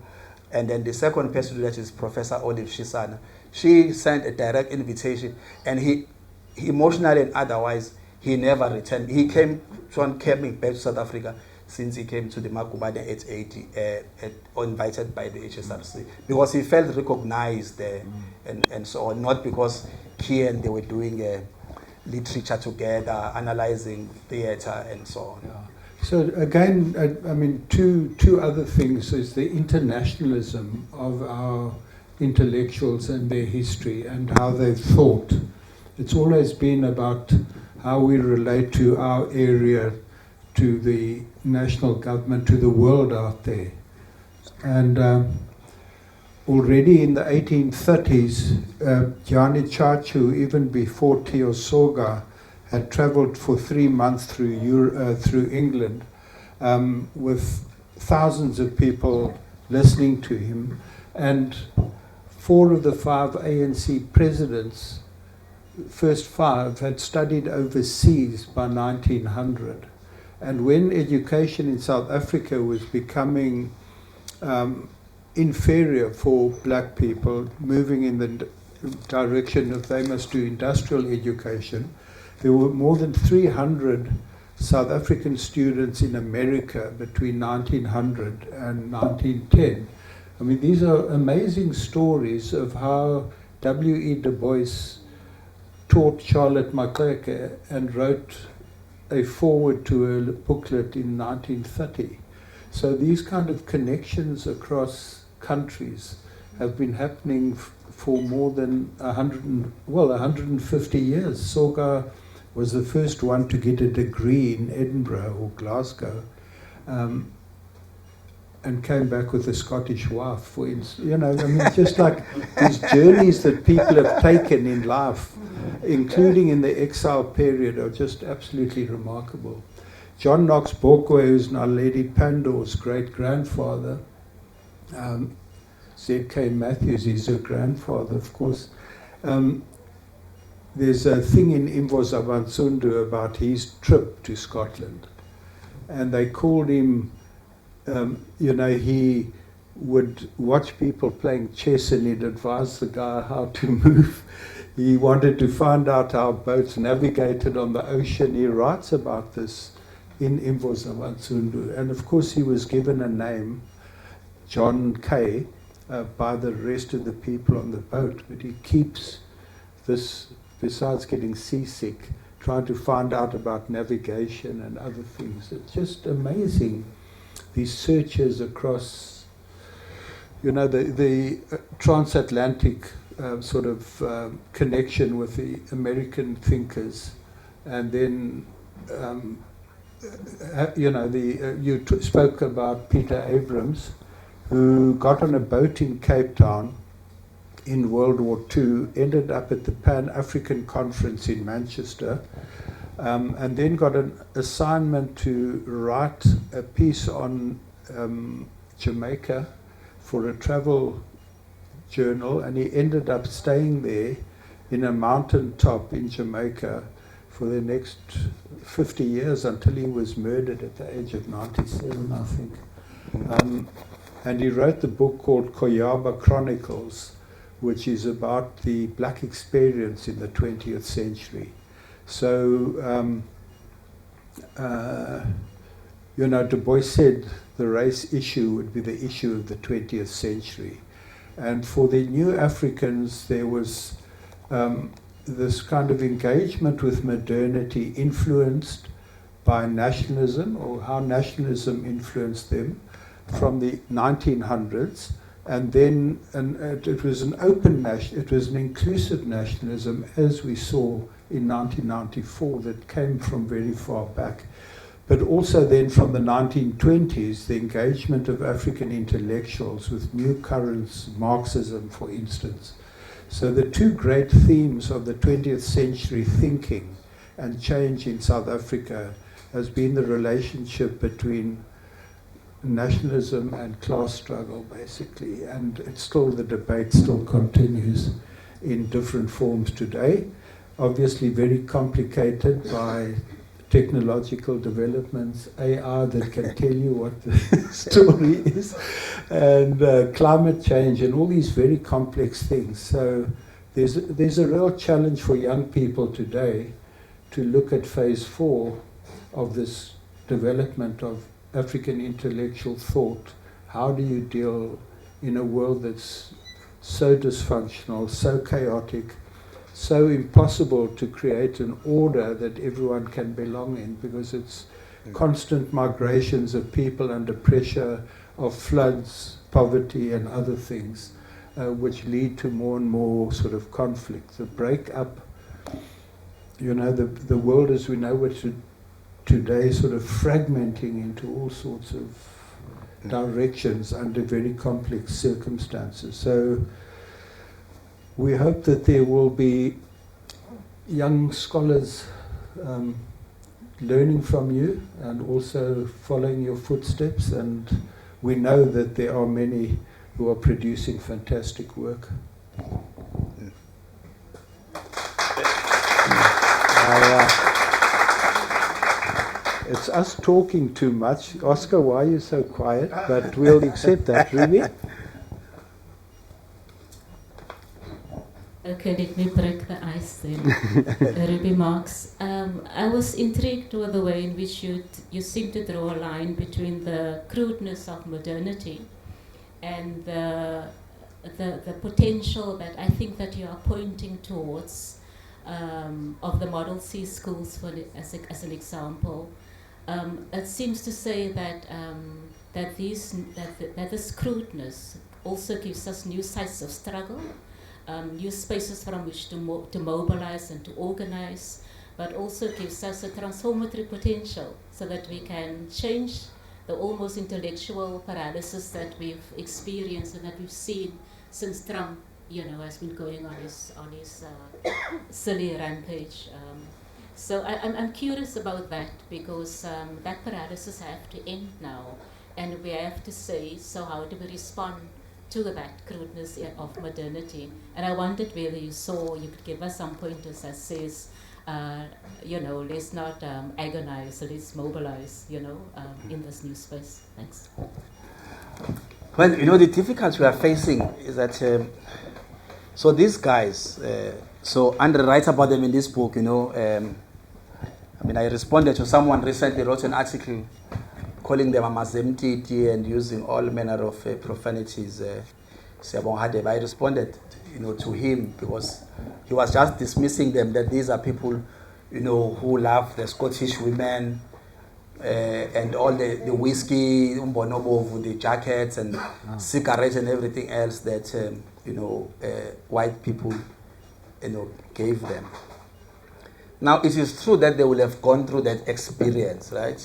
And then the second person to do that is Professor Olive Shisana. She sent a direct invitation, and he emotionally and otherwise, he never returned. He came coming back to South Africa since he came to the Makubane at 80, invited by the HSRC, because he felt recognized and so on, not because he and they were doing literature together, analyzing theater and so on. Yeah. So again, two other things is the internationalism of our intellectuals and their history and how they've thought. It's always been about how we relate to our area, to the national government, to the world out there. And already in the 1830s, Gianni Chachu, even before Theo Soga, had traveled for 3 months through England, with thousands of people listening to him, and 4 of the 5 ANC presidents, first 5, had studied overseas by 1900. And when education in South Africa was becoming inferior for black people, moving in the direction of they must do industrial education, there were more than 300 South African students in America between 1900 and 1910. These are amazing stories of how W.E. Du Bois taught Charlotte Maxeke and wrote a foreword to a booklet in 1930. So these kind of connections across countries have been happening for more than 150 years. Soga was the first one to get a degree in Edinburgh or Glasgow, and came back with a Scottish wife, for instance. You know, I mean, just like these journeys that people have taken in life, including in the exile period, are just absolutely remarkable. John Knox Bokwe, who's now Lady Pandor's great-grandfather, Z.K. Matthews is her grandfather, of course. There's a thing in Imvo Zabansundu about his trip to Scotland, and they called him, you know, he would watch people playing chess and he'd advise the guy how to move. He wanted to find out how boats navigated on the ocean. He writes about this in Imvo Zabansundu, and of course he was given a name, John Kay, by the rest of the people on the boat, but he keeps this, besides getting seasick, trying to find out about navigation and other things. It's just amazing, these searches across, you know, the transatlantic sort of connection with the American thinkers, and then you know, you spoke about Peter Abrams, who got on a boat in Cape Town in World War II, ended up at the Pan-African Conference in Manchester, and then got an assignment to write a piece on Jamaica for a travel journal, and he ended up staying there in a mountain top in Jamaica for the next 50 years until he was murdered at the age of 97, I think. And he wrote the book called Koyaba Chronicles, which is about the black experience in the 20th century. So, you know, Du Bois said the race issue would be the issue of the 20th century. And for the new Africans, there was this kind of engagement with modernity influenced by nationalism, or how nationalism influenced them from the 1900s. And then it was an open it was an inclusive nationalism, as we saw in 1994, that came from very far back. But also then from the 1920s, the engagement of African intellectuals with new currents, Marxism, for instance. So the two great themes of the 20th century thinking and change in South Africa has been the relationship between nationalism and class struggle, basically, and it's still, the debate still continues in different forms today. Obviously very complicated by technological developments, AI that can tell you what the story is, and climate change and all these very complex things. So there's a real challenge for young people today to look at phase 4 of this development of African intellectual thought. How do you deal in a world that's so dysfunctional, so chaotic, so impossible to create an order that everyone can belong in, because it's constant migrations of people under pressure of floods, poverty and other things, which lead to more and more sort of conflict. The break-up, you know, the world as we know it today sort of fragmenting into all sorts of directions under very complex circumstances. So we hope that there will be young scholars learning from you and also following your footsteps, and we know that there are many who are producing fantastic work. It's us talking too much. Oscar, why are you so quiet? But we'll accept that, Ruby. Okay, let me break the ice then. Ruby Marx. I was intrigued with the way in which you seem to draw a line between the crudeness of modernity and the potential that I think that you are pointing towards of the Model C schools, as an example. It seems to say that this crudeness also gives us new sites of struggle, new spaces from which to mobilize and to organize, but also gives us a transformative potential so that we can change the almost intellectual paralysis that we've experienced and that we've seen since Trump, has been going on his silly rampage. So I'm curious about that, because that paralysis has to end now, and we have to say, so how do we respond to that crudeness of modernity? And I wondered whether you could give us some pointers that says, let's not agonize, let's mobilize, in this new space. Thanks. Well, the difficulty we are facing is that, so these guys, so Andre writes about them in this book, I responded to someone recently wrote an article calling them amazemtiti and using all manner of profanities. I responded, to him because he was just dismissing them, that these are people, who love the Scottish women and all the whiskey, the jackets and cigarettes and everything else that, white people, gave them. Now, it is true that they will have gone through that experience, right?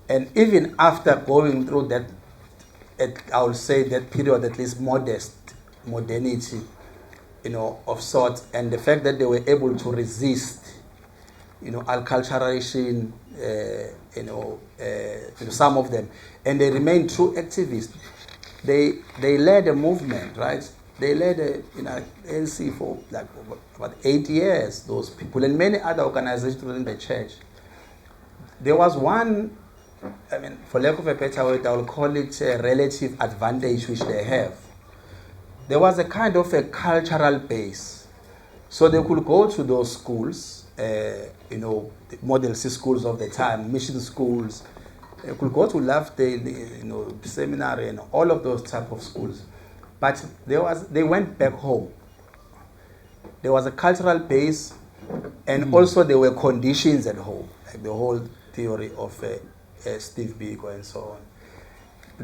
And even after going through that, I would say that period, at least modernity, of sorts, and the fact that they were able to resist, acculturation, some of them, and they remain true activists. They led a movement, right? They led a ANC for like about 8 years, those people, and many other organizations within the church. There was one, for lack of a better word, I will call it a relative advantage which they have. There was a kind of a cultural base. So they could go to those schools, the Model C schools of the time, mission schools. They could go to Lovedale, seminary and all of those type of schools. But they went back home. There was a cultural base, and also there were conditions at home, like the whole theory of Steve Biko and so on.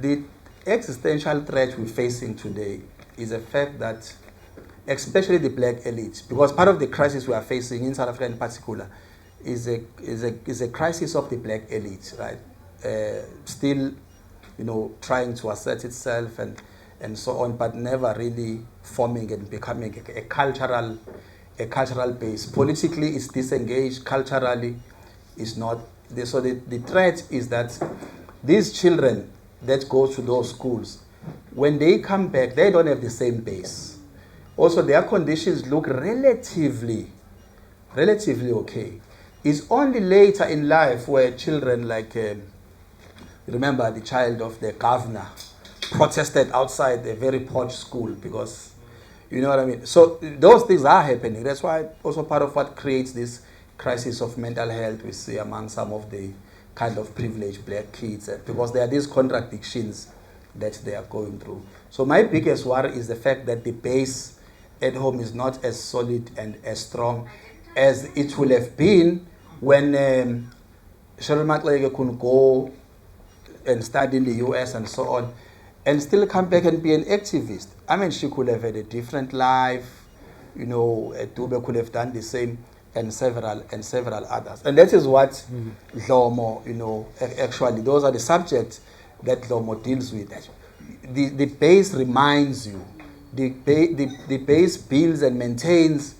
The existential threat we're facing today is the fact that, especially the black elite, because part of the crisis we are facing in South Africa in particular is a crisis of the black elite, right? Still, trying to assert itself and so on, but never really forming and becoming a cultural base. Politically, it's disengaged. Culturally, it's not. So the threat is that these children that go to those schools, when they come back, they don't have the same base. Also, their conditions look relatively okay. It's only later in life where children like, remember the child of the governor, protested outside a very posh school because, you know what I mean? So those things are happening. That's why also part of what creates this crisis of mental health we see among some of the kind of privileged black kids, because there are these contradictions that they are going through. So my biggest worry is the fact that the base at home is not as solid and as strong as it would have been when Cheryl McLeod could go and study in the US and so on, and still come back and be an activist. She could have had a different life, Dube could have done the same, and several others. And that is what Dlomo, actually, those are the subjects that Dlomo deals with. The base reminds you, the base builds and maintains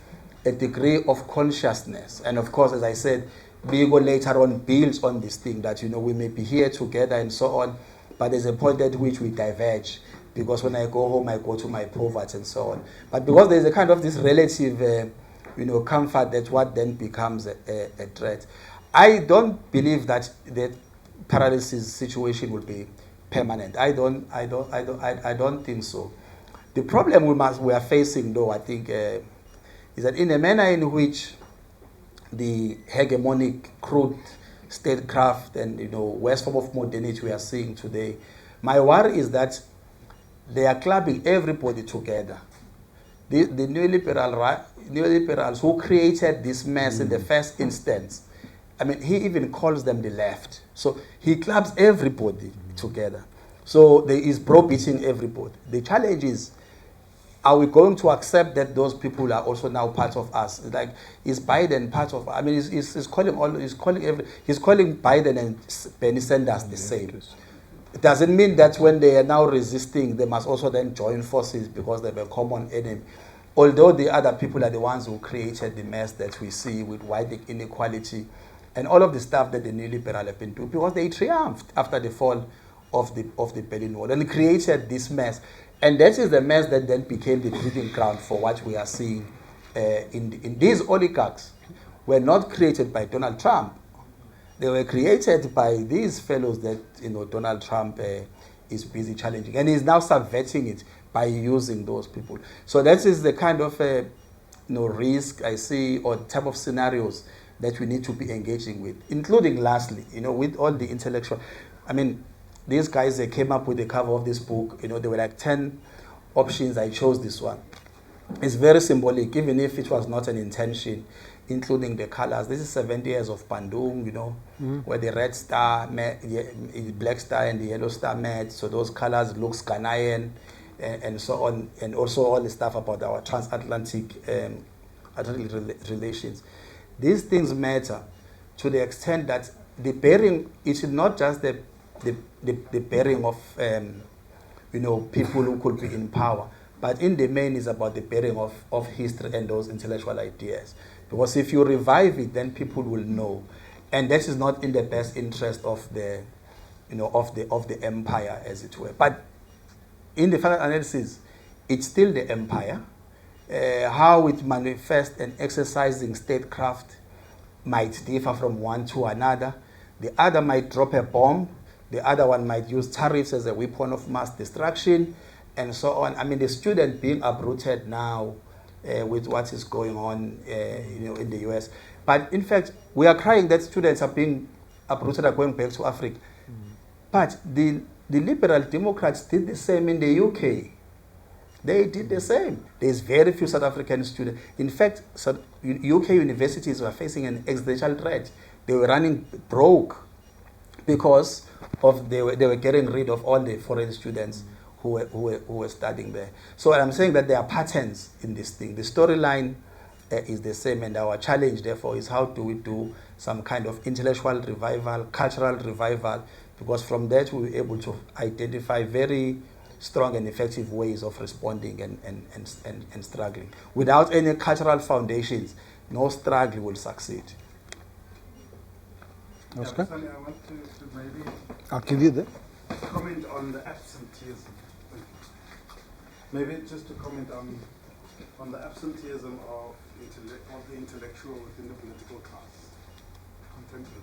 a degree of consciousness. And of course, as I said, Biko later on builds on this thing that, we may be here together and so on, but there's a point at which we diverge, because when I go home, I go to my poverty and so on. But because there's a kind of this relative, comfort, that's what then becomes a threat. I don't believe that the paralysis situation will be permanent. I don't think so. The problem we are facing, though, I think, is that in a manner in which the hegemonic crude statecraft and worst form of modernity we are seeing today, my worry is that they are clubbing everybody together. The neoliberals who created this mess in the first instance, he even calls them the left. So he clubs everybody together. So there is browbeating everybody. The challenge is, are we going to accept that those people are also now part of us? Like, is Biden part of? I mean, he's calling Biden and Bernie Sanders the same. It doesn't mean that when they are now resisting, they must also then join forces because they have a common enemy. Although the other people are the ones who created the mess that we see with wide inequality and all of the stuff that the neoliberal have been doing, because they triumphed after the fall of the Berlin Wall and created this mess. And that is the mess that then became the breeding ground for what we are seeing in these oligarchs. Were not created by Donald Trump. They were created by these fellows that Donald Trump is busy challenging, and he's now subverting it by using those people. So that is the kind of risk I see, or type of scenarios that we need to be engaging with, including lastly, with all the intellectual. I mean, these guys, they came up with the cover of this book. There were like 10 options. I chose this one. It's very symbolic, even if it was not an intention, including the colors. This is 70 years of Bandung, where the red star met, the black star and the yellow star met. So those colors look Ghanaian and so on. And also all the stuff about our transatlantic relations. These things matter to the extent that the bearing, it is not just the bearing of people who could be in power, but in the main is about the bearing of history and those intellectual ideas. Because if you revive it, then people will know, and that is not in the best interest of the of the empire, as it were. But in the final analysis, it's still the empire. How it manifests and exercising statecraft might differ from one to another. The other might drop a bomb. The other one might use tariffs as a weapon of mass destruction, and so on. I mean, the student being uprooted now with what is going on, in the US. But in fact, we are crying that students are being uprooted, are going back to Africa. But the liberal Democrats did the same in the UK. They did the same. There's very few South African students. In fact, UK universities were facing an existential threat. They were running broke because they were getting rid of all the foreign students who were studying there. So I'm saying that there are patterns in this thing. The storyline is the same, and our challenge, therefore, is how do we do some kind of intellectual revival, cultural revival, because from that we'll be able to identify very strong and effective ways of responding and struggling. Without any cultural foundations, no struggle will succeed. Oscar? Sonny, I want to maybe I'll give you that. comment on the absenteeism. Maybe just to comment on the absenteeism of the intellectual within the political class, contemporary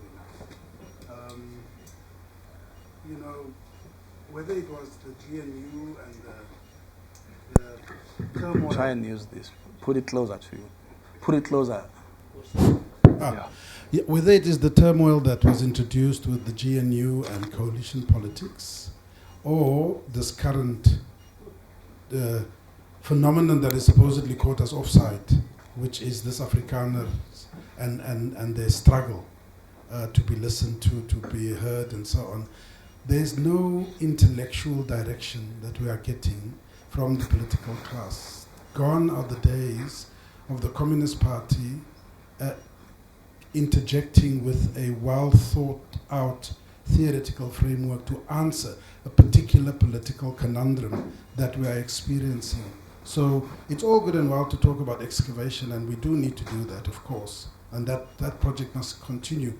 now. Whether it was the GNU and the turmoil. Try and use this. Put it closer to you. Put it closer. Yeah, whether it is the turmoil that was introduced with the GNU and coalition politics, or this current phenomenon that is supposedly caught as offside, which is this Afrikaners and their struggle to be listened to be heard and so on. There's no intellectual direction that we are getting from the political class. Gone are the days of the Communist Party interjecting with a well-thought-out theoretical framework to answer a particular political conundrum that we are experiencing. So it's all good and well to talk about excavation, and we do need to do that, of course, and that project must continue.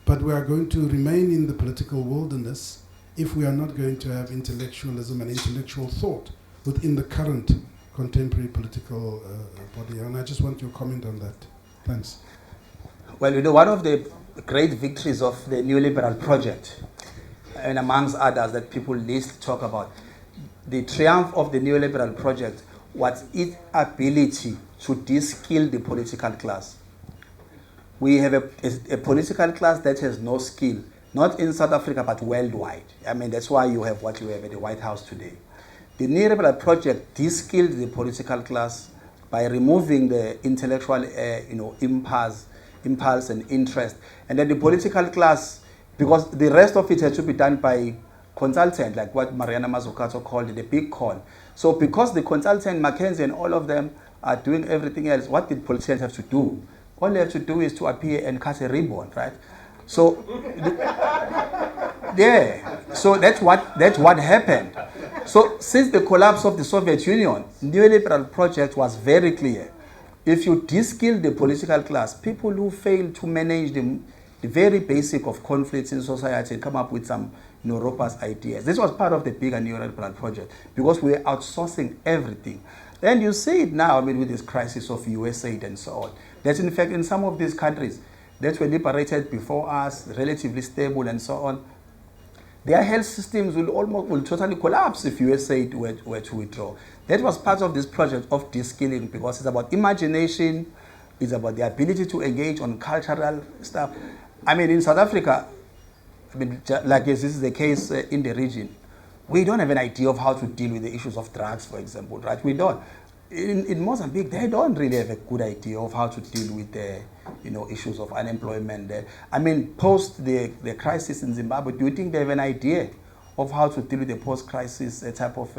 But we are going to remain in the political wilderness if we are not going to have intellectualism and intellectual thought within the current contemporary political body. And I just want your comment on that. Thanks. Well, one of the great victories of the neoliberal project, and amongst others that people least talk about, the triumph of the neoliberal project was its ability to de-skill the political class. We have a political class that has no skill, not in South Africa, but worldwide. I mean, that's why you have what you have at the White House today. The neoliberal project de-skilled the political class by removing the intellectual impulse and interest. And then the political class, because the rest of it had to be done by consultant, like what Mariana Mazzucato called it, the big con. So because the consultant, McKinsey and all of them are doing everything else, what did politicians have to do? All they have to do is to appear and cut a ribbon, right? So, yeah, so that's what happened. So since the collapse of the Soviet Union, neoliberal project was very clear. If you de-skill the political class, people who fail to manage the very basic of conflicts in society and come up with some robust ideas. This was part of the bigger neoliberal project because we were outsourcing everything. And you see it now, with this crisis of US aid and so on. That in fact in some of these countries that were liberated before us, relatively stable and so on, their health systems will totally collapse if US aid were to withdraw. That was part of this project of de-skilling because it's about imagination, it's about the ability to engage on cultural stuff. In South Africa, like this is the case in the region, we don't have an idea of how to deal with the issues of drugs, for example, right? We don't. In Mozambique, they don't really have a good idea of how to deal with the issues of unemployment there. Post the crisis in Zimbabwe, do you think they have an idea of how to deal with the post-crisis type of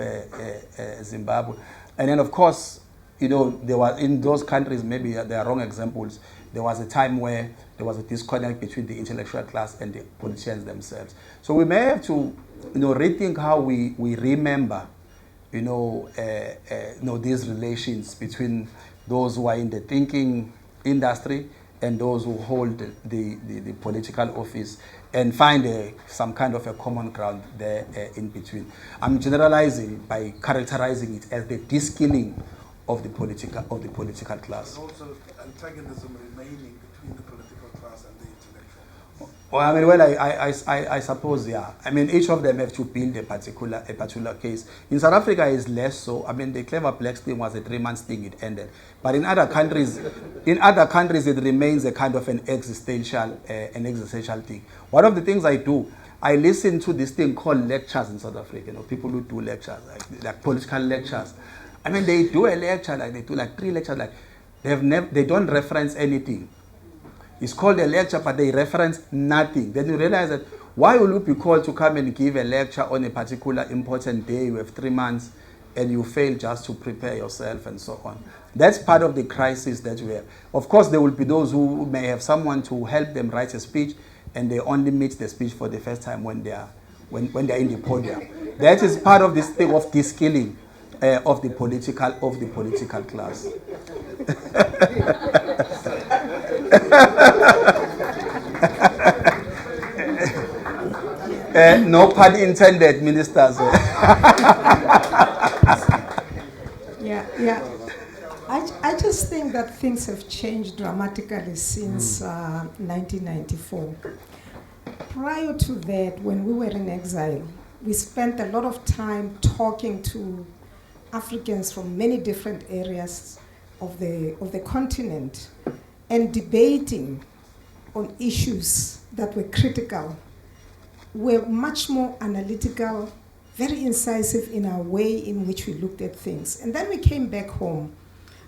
Zimbabwe? And then, of course, there was in those countries, maybe there are wrong examples, there was a time where there was a disconnect between the intellectual class and the politicians themselves. So we may have to rethink how we remember these relations between those who are in the thinking industry and those who hold the political office, and find some kind of a common ground there in between. I'm generalizing by characterizing it as the de-skilling of the political class. And also antagonism remaining between the political class and the intellectual. Well, I suppose, yeah. Each of them have to build a particular case. In South Africa, it's less so. The Clever Blacks thing was a 3-month thing; it ended. But in other countries, it remains a kind of an existential thing. One of the things I do, I listen to this thing called lectures in South Africa. People who do lectures, like political lectures. They do a lecture, they do 3 lectures, they don't reference anything. It's called a lecture, but they reference nothing. Then you realize that why will you be called to come and give a lecture on a particular important day? You have 3 months, and you fail just to prepare yourself and so on. That's part of the crisis that we have. Of course, there will be those who may have someone to help them write a speech, and they only meet the speech for the first time when they are in the podium. That is part of this thing of de-skilling of the political class. No pun intended, ministers. Yeah. I just think that things have changed dramatically since 1994. Prior to that, when we were in exile, we spent a lot of time talking to Africans from many different areas of the continent and debating on issues that were critical. We're much more analytical, very incisive in our way in which we looked at things. And then we came back home.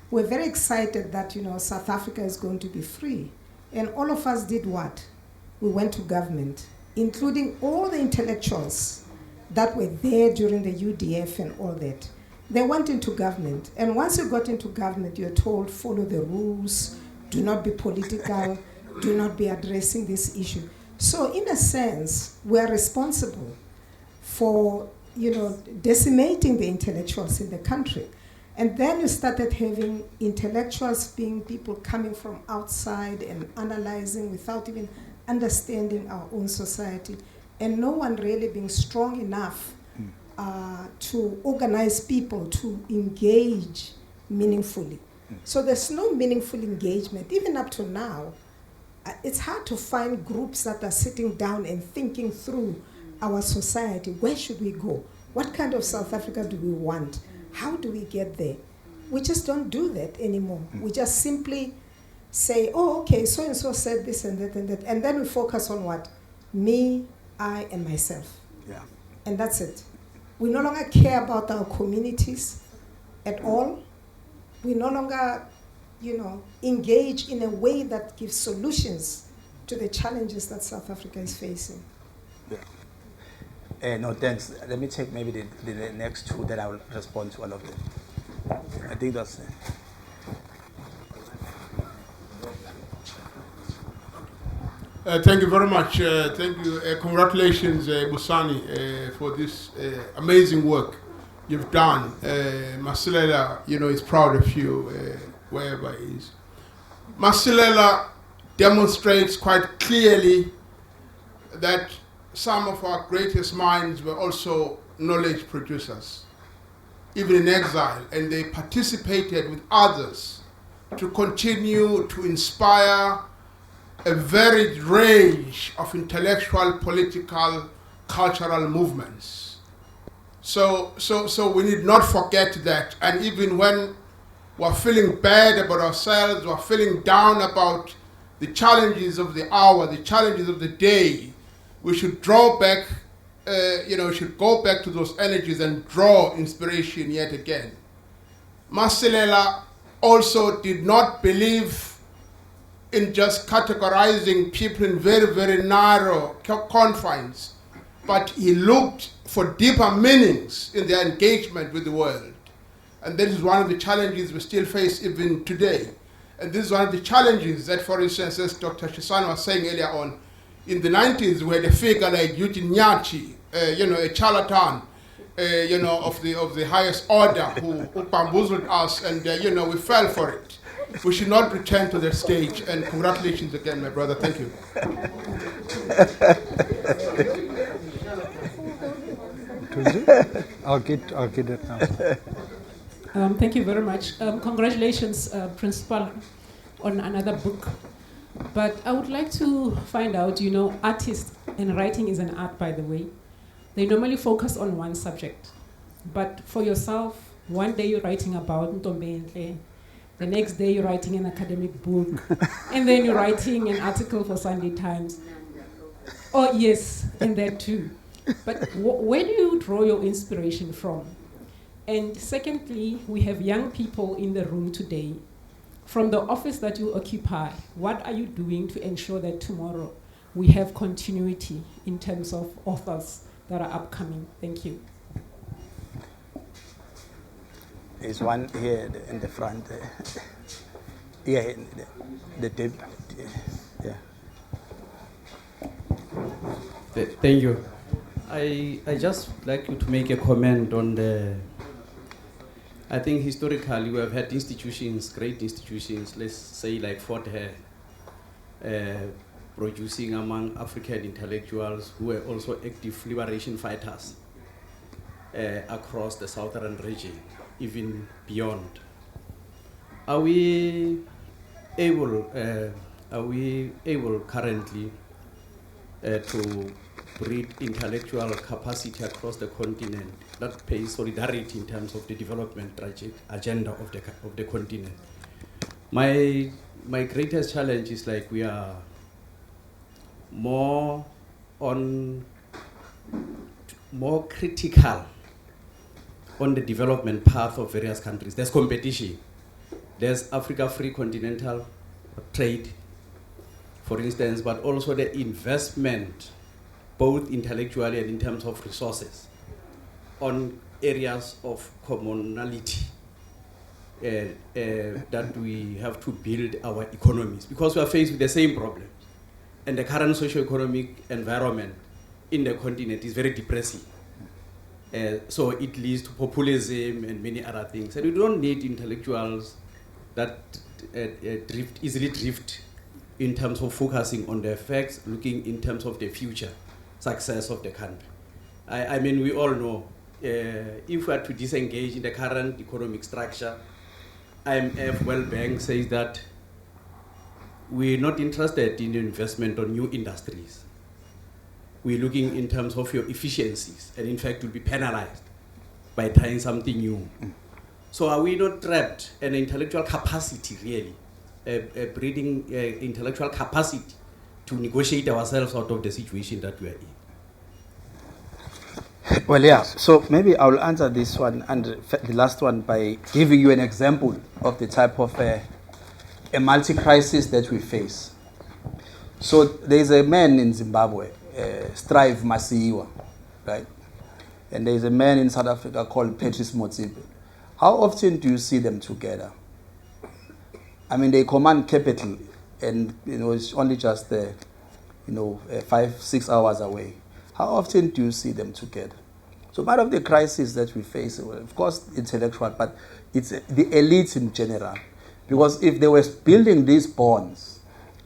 We're very excited that South Africa is going to be free. And all of us did what? We went to government, including all the intellectuals that were there during the UDF and all that. They went into government. And once you got into government, you're told, follow the rules, do not be political, do not be addressing this issue. So in a sense, we're responsible for, decimating the intellectuals in the country. And then you started having intellectuals being people coming from outside and analyzing without even understanding our own society, and no one really being strong enough to organize people to engage meaningfully. So there's no meaningful engagement. Even up to now, it's hard to find groups that are sitting down and thinking through our society. Where should we go? What kind of South Africa do we want? How do we get there? We just don't do that anymore. We just simply say, oh, okay, so-and-so said this and that and that. And then we focus on what? Me, I, and myself. Yeah. And that's it. We no longer care about our communities at all. We no longer, engage in a way that gives solutions to the challenges that South Africa is facing. Yeah. No, thanks. Let me take maybe the next two, then I will respond to all of them. I think that's... Thank you very much. Thank you. Congratulations, Busani, for this amazing work you've done. Masilela, is proud of you wherever he is. Masilela demonstrates quite clearly that some of our greatest minds were also knowledge producers, even in exile, and they participated with others to continue to inspire a varied range of intellectual, political, cultural movements. So we need not forget that. And even when we're feeling bad about ourselves, we're feeling down about the challenges of the hour, the challenges of the day, we should draw back, should go back to those energies and draw inspiration yet again. Masilela also did not believe in just categorizing people in very, very narrow confines, but he looked for deeper meanings in their engagement with the world. And this is one of the challenges we still face even today. And this is one of the challenges that, for instance, as Dr. Shisano was saying earlier on, in the 90s, we had a figure like Eugene Nyachi, a charlatan, of the highest order who bamboozled us, and, we fell for it. We should not return to that stage, and congratulations again, my brother. Thank you. I'll get it now. Thank you very much. Congratulations, Principal, on another book. But I would like to find out, artists, and writing is an art, by the way. They normally focus on one subject. But for yourself, one day you're writing about Ntombenhle, the next day you're writing an academic book, and then you're writing an article for Sunday Times. Oh, yes, and that too. But where do you draw your inspiration from? And secondly, we have young people in the room today. From the office that you occupy, what are you doing to ensure that tomorrow we have continuity in terms of authors that are upcoming? Thank you. There's one here in the front. Yeah, yeah. Thank you. I just like you to make a comment on I think historically we have had institutions, great institutions, let's say like Fort Hare, producing among African intellectuals who were also active liberation fighters across the southern region, even beyond. Are we able currently to breed intellectual capacity across the continent that pays solidarity in terms of the development agenda of the continent? My greatest challenge is like we are more critical on the development path of various countries. There's competition. There's Africa Free Continental Trade, for instance, but also the investment, both intellectually and in terms of resources, on areas of commonality that we have to build our economies, because we are faced with the same problems. And the current socio-economic environment in the continent is very depressing. So it leads to populism and many other things. And we don't need intellectuals that easily drift in terms of focusing on the facts, looking in terms of the future success of the country. I mean, we all know, if we are to disengage in the current economic structure, IMF, World Bank says that we're not interested in investment on new industries. We're looking in terms of your efficiencies, and in fact, you'll be penalized by trying something new. So are we not trapped in intellectual capacity, really, breeding intellectual capacity to negotiate ourselves out of the situation that we are in? Well, yeah, so maybe I'll answer this one and the last one by giving you an example of the type of a multi-crisis that we face. So there's a man in Zimbabwe, Strive Masiyiwa, right? and there's a man in South Africa called Patrice Motsepe. How often do you see them together? I mean, they command capital, and it's only just 5-6 hours away. How often do you see them together? So part of the crisis that we face, well, of course, intellectual, but it's the elites in general. Because if they were building these bonds,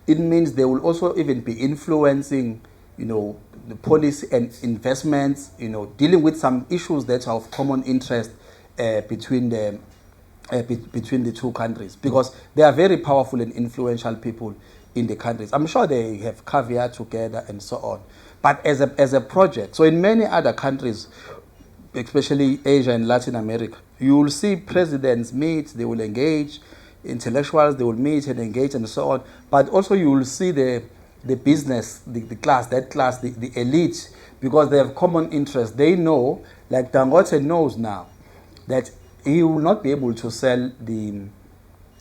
it means they will also even be influencing, the policy and investments, dealing with some issues that are of common interest between the two countries, because they are very powerful and influential people in the countries. I'm sure they have caveat together and so on. But as a project, so in many other countries, especially Asia and Latin America, you will see presidents meet, they will engage, intellectuals, they will meet and engage and so on. But also you will see the business, the class, the elite, because they have common interests. They know, like Dangote knows now, that he will not be able to sell the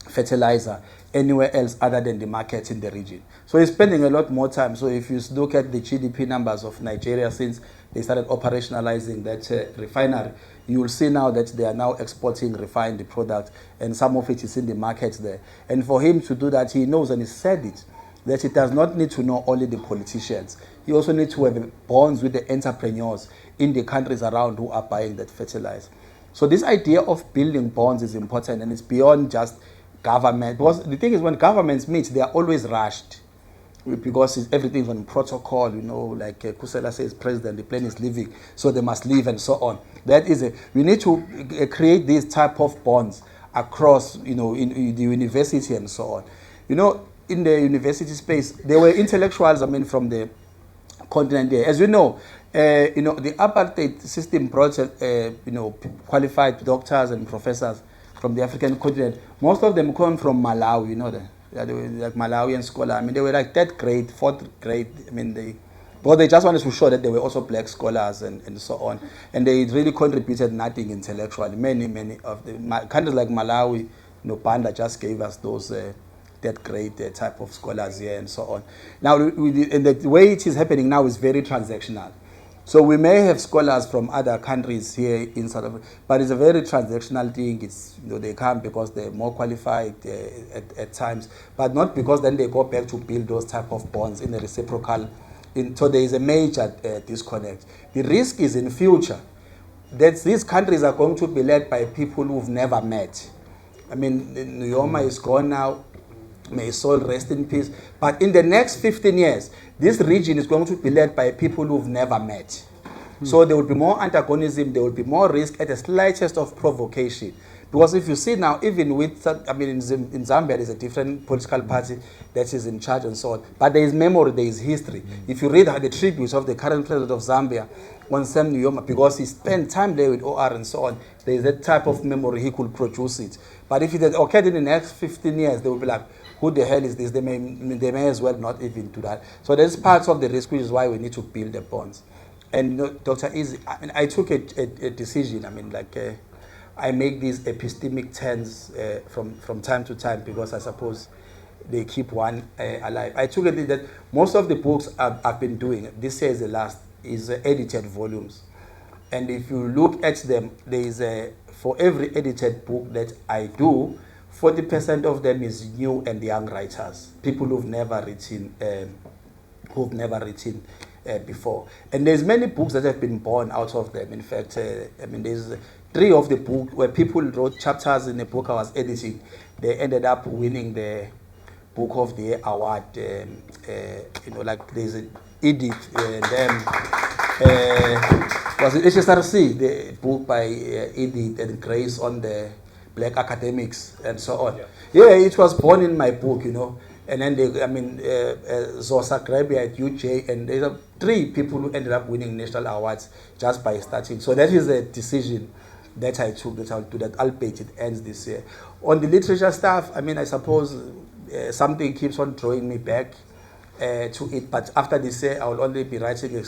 fertilizer anywhere else other than the market in the region. So he's spending a lot more time. So if you look at the GDP numbers of Nigeria since they started operationalizing that refinery, you will see now that they are now exporting refined product, and some of it is in the market there. And for him to do that, he knows, and he said it, that he does not need to know only the politicians. He also needs to have bonds with the entrepreneurs in the countries around who are buying that fertilizer. So this idea of building bonds is important, and it's beyond just government. Because the thing is, when governments meet, they are always rushed, because everything's on protocol, like Kusela says, president, the plane is leaving, so they must leave and so on. We need to create these type of bonds across, in the university and so on. In the university space, there were intellectuals, from the continent there. As you know, the apartheid system brought, qualified doctors and professors from the African continent. Most of them come from Malawi, they were like Malawian scholars. They were like 3rd grade, 4th grade. They just wanted to show that they were also black scholars and so on. And they really contributed nothing intellectually. Many of the countries like Malawi, Banda just gave us those 3rd grade type of scholars here and so on. Now, and the way it is happening now is very transactional. So we may have scholars from other countries here in South Africa, but it's a very transactional thing. It's, they come because they're more qualified at times, but not because then they go back to build those type of bonds in a reciprocal. So there is a major disconnect. The risk is in future that these countries are going to be led by people who've never met. Nujoma is gone now. May his soul rest in peace. But in the next 15 years, this region is going to be led by people who've never met. So there will be more antagonism, there will be more risk at the slightest of provocation. Because if you see now, even with, in Zambia, there's a different political party that is in charge and so on. But there is memory, there is history. If you read the tributes of the current president of Zambia, on Sam Nujoma, because he spent time there with OR and so on, there is that type of memory, he could produce it. But if it had occurred in the next 15 years, they will be like, who the hell is this? They may as well not even do that. So there's parts of the risk, which is why we need to build the bonds. And Dr. Izzy, I took a decision. I make these epistemic turns from time to time, because I suppose they keep one alive. I took it that most of the books I've been doing, this year is the last, is edited volumes. And if you look at them, there is for every edited book that I do, 40% of them is new and young writers, people who've never written before. And there's many books that have been born out of them. In fact, there's 3 of the books where people wrote chapters in the book I was editing. They ended up winning the Book of the Year award. Like there's an Edith and then was it HSRC, the book by Edith and Grace on the black academics and so on. Yeah, it was born in my book, And then Zosa Grebi at UJ, and there are 3 people who ended up winning national awards just by starting. So that is a decision that I took, that I'll do that, albeit it ends this year. On the literature stuff, I suppose something keeps on drawing me back to it, but after this year, I will only be writing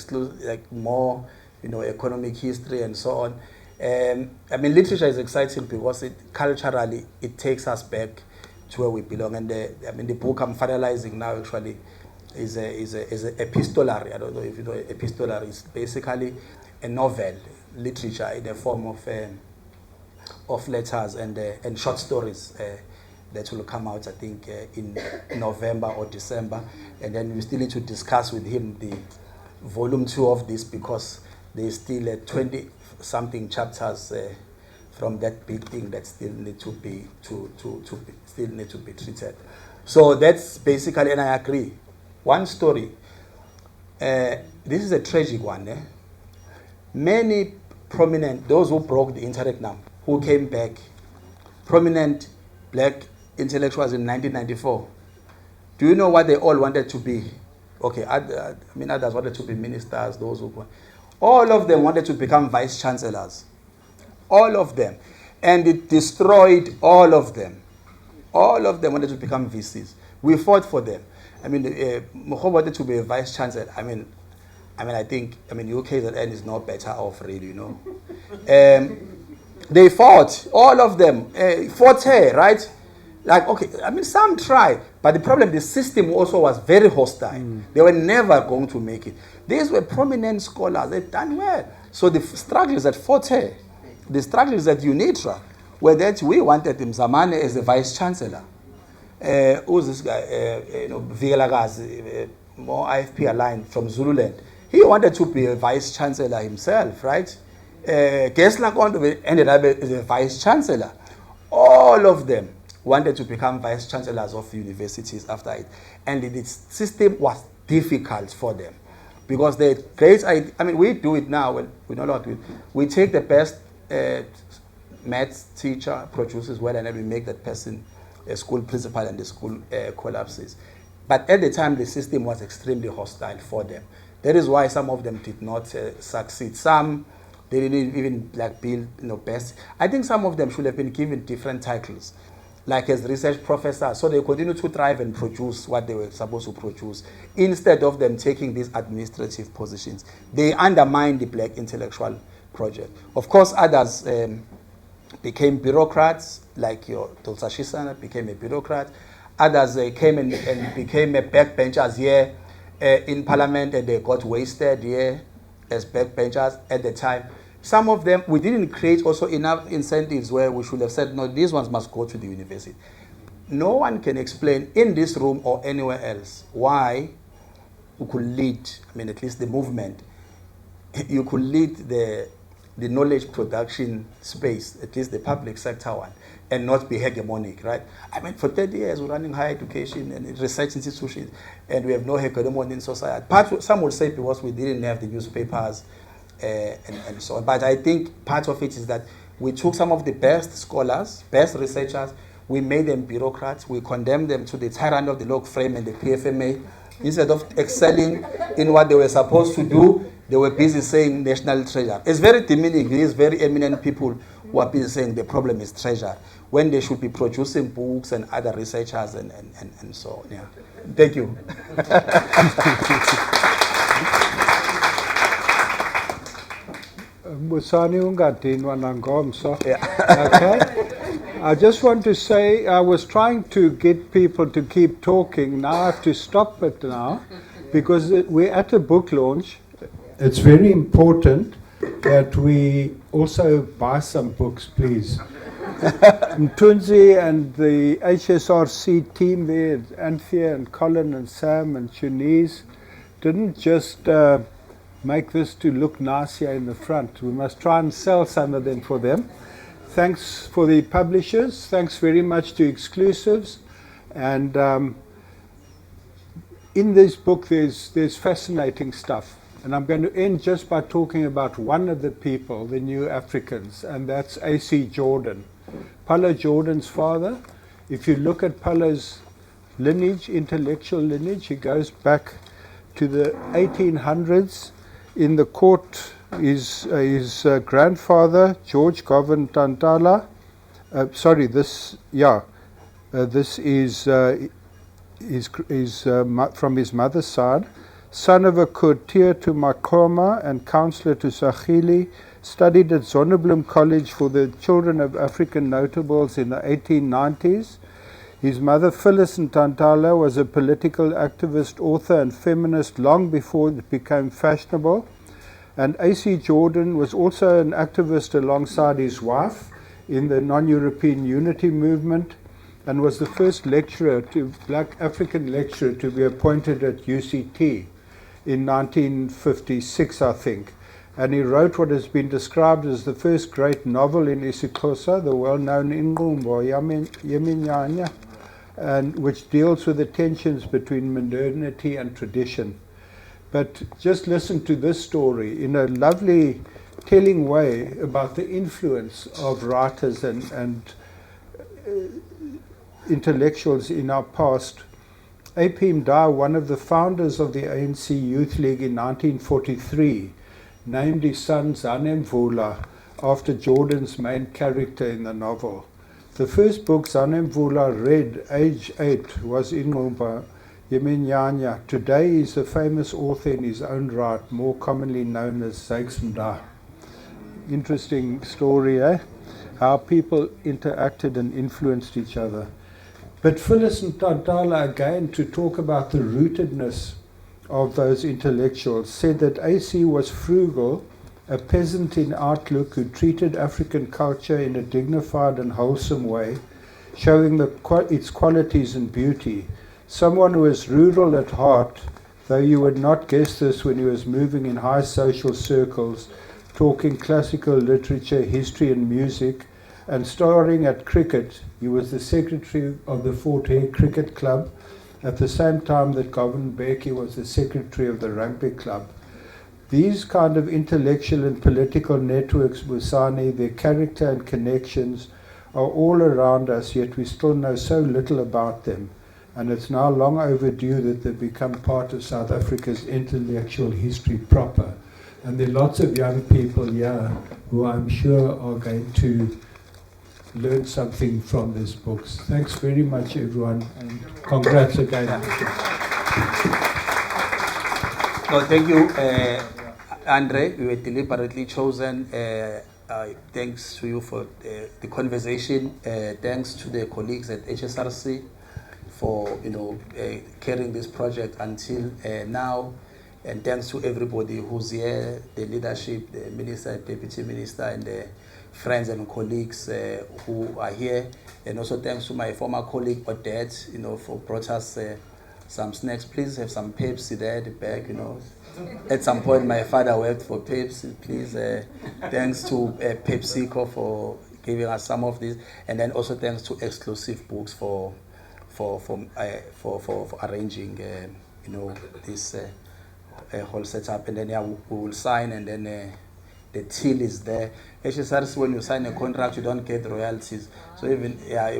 more, economic history and so on. Literature is exciting because culturally it takes us back to where we belong. And the book I'm finalizing now actually is a epistolary. I don't know if you know epistolary. It's basically a novel literature in the form of letters and short stories that will come out, I think, in November or December. And then we still need to discuss with him the volume 2 of this, because there's still 20-something chapters from that big thing that still need to be treated. So that's basically, and I agree. One story. This is a tragic one. Many prominent, those who broke the Interregnum, who came back, prominent black intellectuals in 1994. Do you know what they all wanted to be? Okay, I mean, others wanted to be ministers, those who... All of them wanted to become vice-chancellors. All of them. And it destroyed all of them. All of them wanted to become VCs. We fought for them. I mean, Mokho wanted to be a vice-chancellor. I think UKZN is not better off, really, you know. They fought, all of them. Fought her, right? Like, okay, I mean, some tried, but the problem, the system also was very hostile. They were never going to make it. These were prominent scholars. They'd done well. So the struggles at Fort Hare, the struggles at UNITRA, were that we wanted Mzamane as the vice-chancellor. Who's this guy? Vigalagazi, more IFP aligned from Zululand. He wanted to be a vice-chancellor himself, right? Gesla ended up as a vice-chancellor. All of them wanted to become vice-chancellors of universities after it. And the system was difficult for them. Because the great idea, I mean, we do it now, well, we know how to do it. We take the best maths teacher, produces well, and then we make that person a school principal, and the school collapses. But at the time, the system was extremely hostile for them. That is why some of them did not succeed. Some, they didn't even build best. I think some of them should have been given different titles, like as research professors, so they continue to thrive and produce what they were supposed to produce, instead of them taking these administrative positions. They undermine the black intellectual project. Of course, others became bureaucrats, like your Dr. Shisana became a bureaucrat. Others came and became a backbenchers here in Parliament, and they got wasted here as backbenchers at the time. Some of them, we didn't create also enough incentives where we should have said, no, these ones must go to the university. No one can explain in this room or anywhere else why you could lead, I mean, at least the movement, you could lead the knowledge production space, at least the public sector one, and not be hegemonic, right? I mean, for 30 years, we're running higher education and research institutions, and we have no hegemony in society. Some would say because we didn't have the newspapers, and so on. But I think part of it is that we took some of the best scholars, best researchers, we made them bureaucrats, we condemned them to the tyranny of the log frame and the PFMA. Instead of excelling in what they were supposed to do, they were busy saying national treasure. It's very demeaning. These very eminent people who are busy saying the problem is treasure, when they should be producing books and other researchers and so on. Yeah. Thank you. Musani ungatinwa nangomso. Okay. I just want to say I was trying to get people to keep talking. Now I have to stop it now because we're at a book launch. It's very important that we also buy some books, please. Mtunzi and the HSRC team there, Anthea and Colin and Sam and Shunice, didn't just make this to look nice here in the front. We must try and sell some of them for them. Thanks for the publishers. Thanks very much to Exclusives. And in this book, there's fascinating stuff. And I'm going to end just by talking about one of the people, the New Africans, and that's A.C. Jordan. Paulo Jordan's father. If you look at Paulo's lineage, intellectual lineage, he goes back to the 1800s. In the court, his grandfather, George Govan Tantala, this is from his mother's side, son of a courtier to Makoma and counselor to Sakhili, studied at Zonnebloem College for the children of African notables in the 1890s. His mother, Phyllis Ntantala, was a political activist, author and feminist long before it became fashionable. And A.C. Jordan was also an activist alongside his wife in the non-European unity movement, and was the first black African lecturer to be appointed at UCT in 1956, I think. And he wrote what has been described as the first great novel in isiXhosa, the well-known Ingqumbo Yeminyanya, and which deals with the tensions between modernity and tradition. But just listen to this story in a lovely, telling way about the influence of writers and intellectuals in our past. A.P. Mda, one of the founders of the ANC Youth League in 1943, named his son Zane Mvula after Jordan's main character in the novel. The first book Zane Mvula read, age 8, was Ingqumbo Yeminyanya. Today he's a famous author in his own right, more commonly known as Zakes Mda. Interesting story, eh? How people interacted and influenced each other. But Phyllis Ntantala, again, to talk about the rootedness of those intellectuals, said that AC was frugal, a peasant in outlook who treated African culture in a dignified and wholesome way, showing its qualities and beauty. Someone who was rural at heart, though you would not guess this when he was moving in high social circles, talking classical literature, history and music, and starring at cricket. He was the secretary of the Fort Hare Cricket Club, at the same time that Govan Mbeki was the secretary of the Rugby Club. These kind of intellectual and political networks, Busani, their character and connections, are all around us, yet we still know so little about them. And it's now long overdue that they become part of South Africa's intellectual history proper. And there are lots of young people here who I'm sure are going to learn something from these books. Thanks very much, everyone, and congrats again. No, thank you, Andre. You were deliberately chosen. Thanks to you for the conversation. Thanks to the colleagues at HSRC for carrying this project until now, and thanks to everybody who's here, the leadership, the minister, deputy minister, and the friends and colleagues who are here, and also thanks to my former colleague Odette, for brought us some snacks. Please have some Pepsi there at the back. At some point, my father worked for Pepsi. Please, thanks to PepsiCo for giving us some of this, and then also thanks to Exclusive Books for arranging, this whole setup. And then we will sign, and then the till is there. HSRC, when you sign a contract, you don't get royalties. So even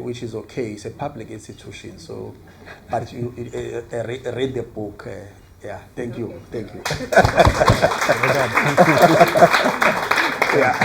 which is okay. It's a public institution. So, but you read the book. Thank you. Yeah.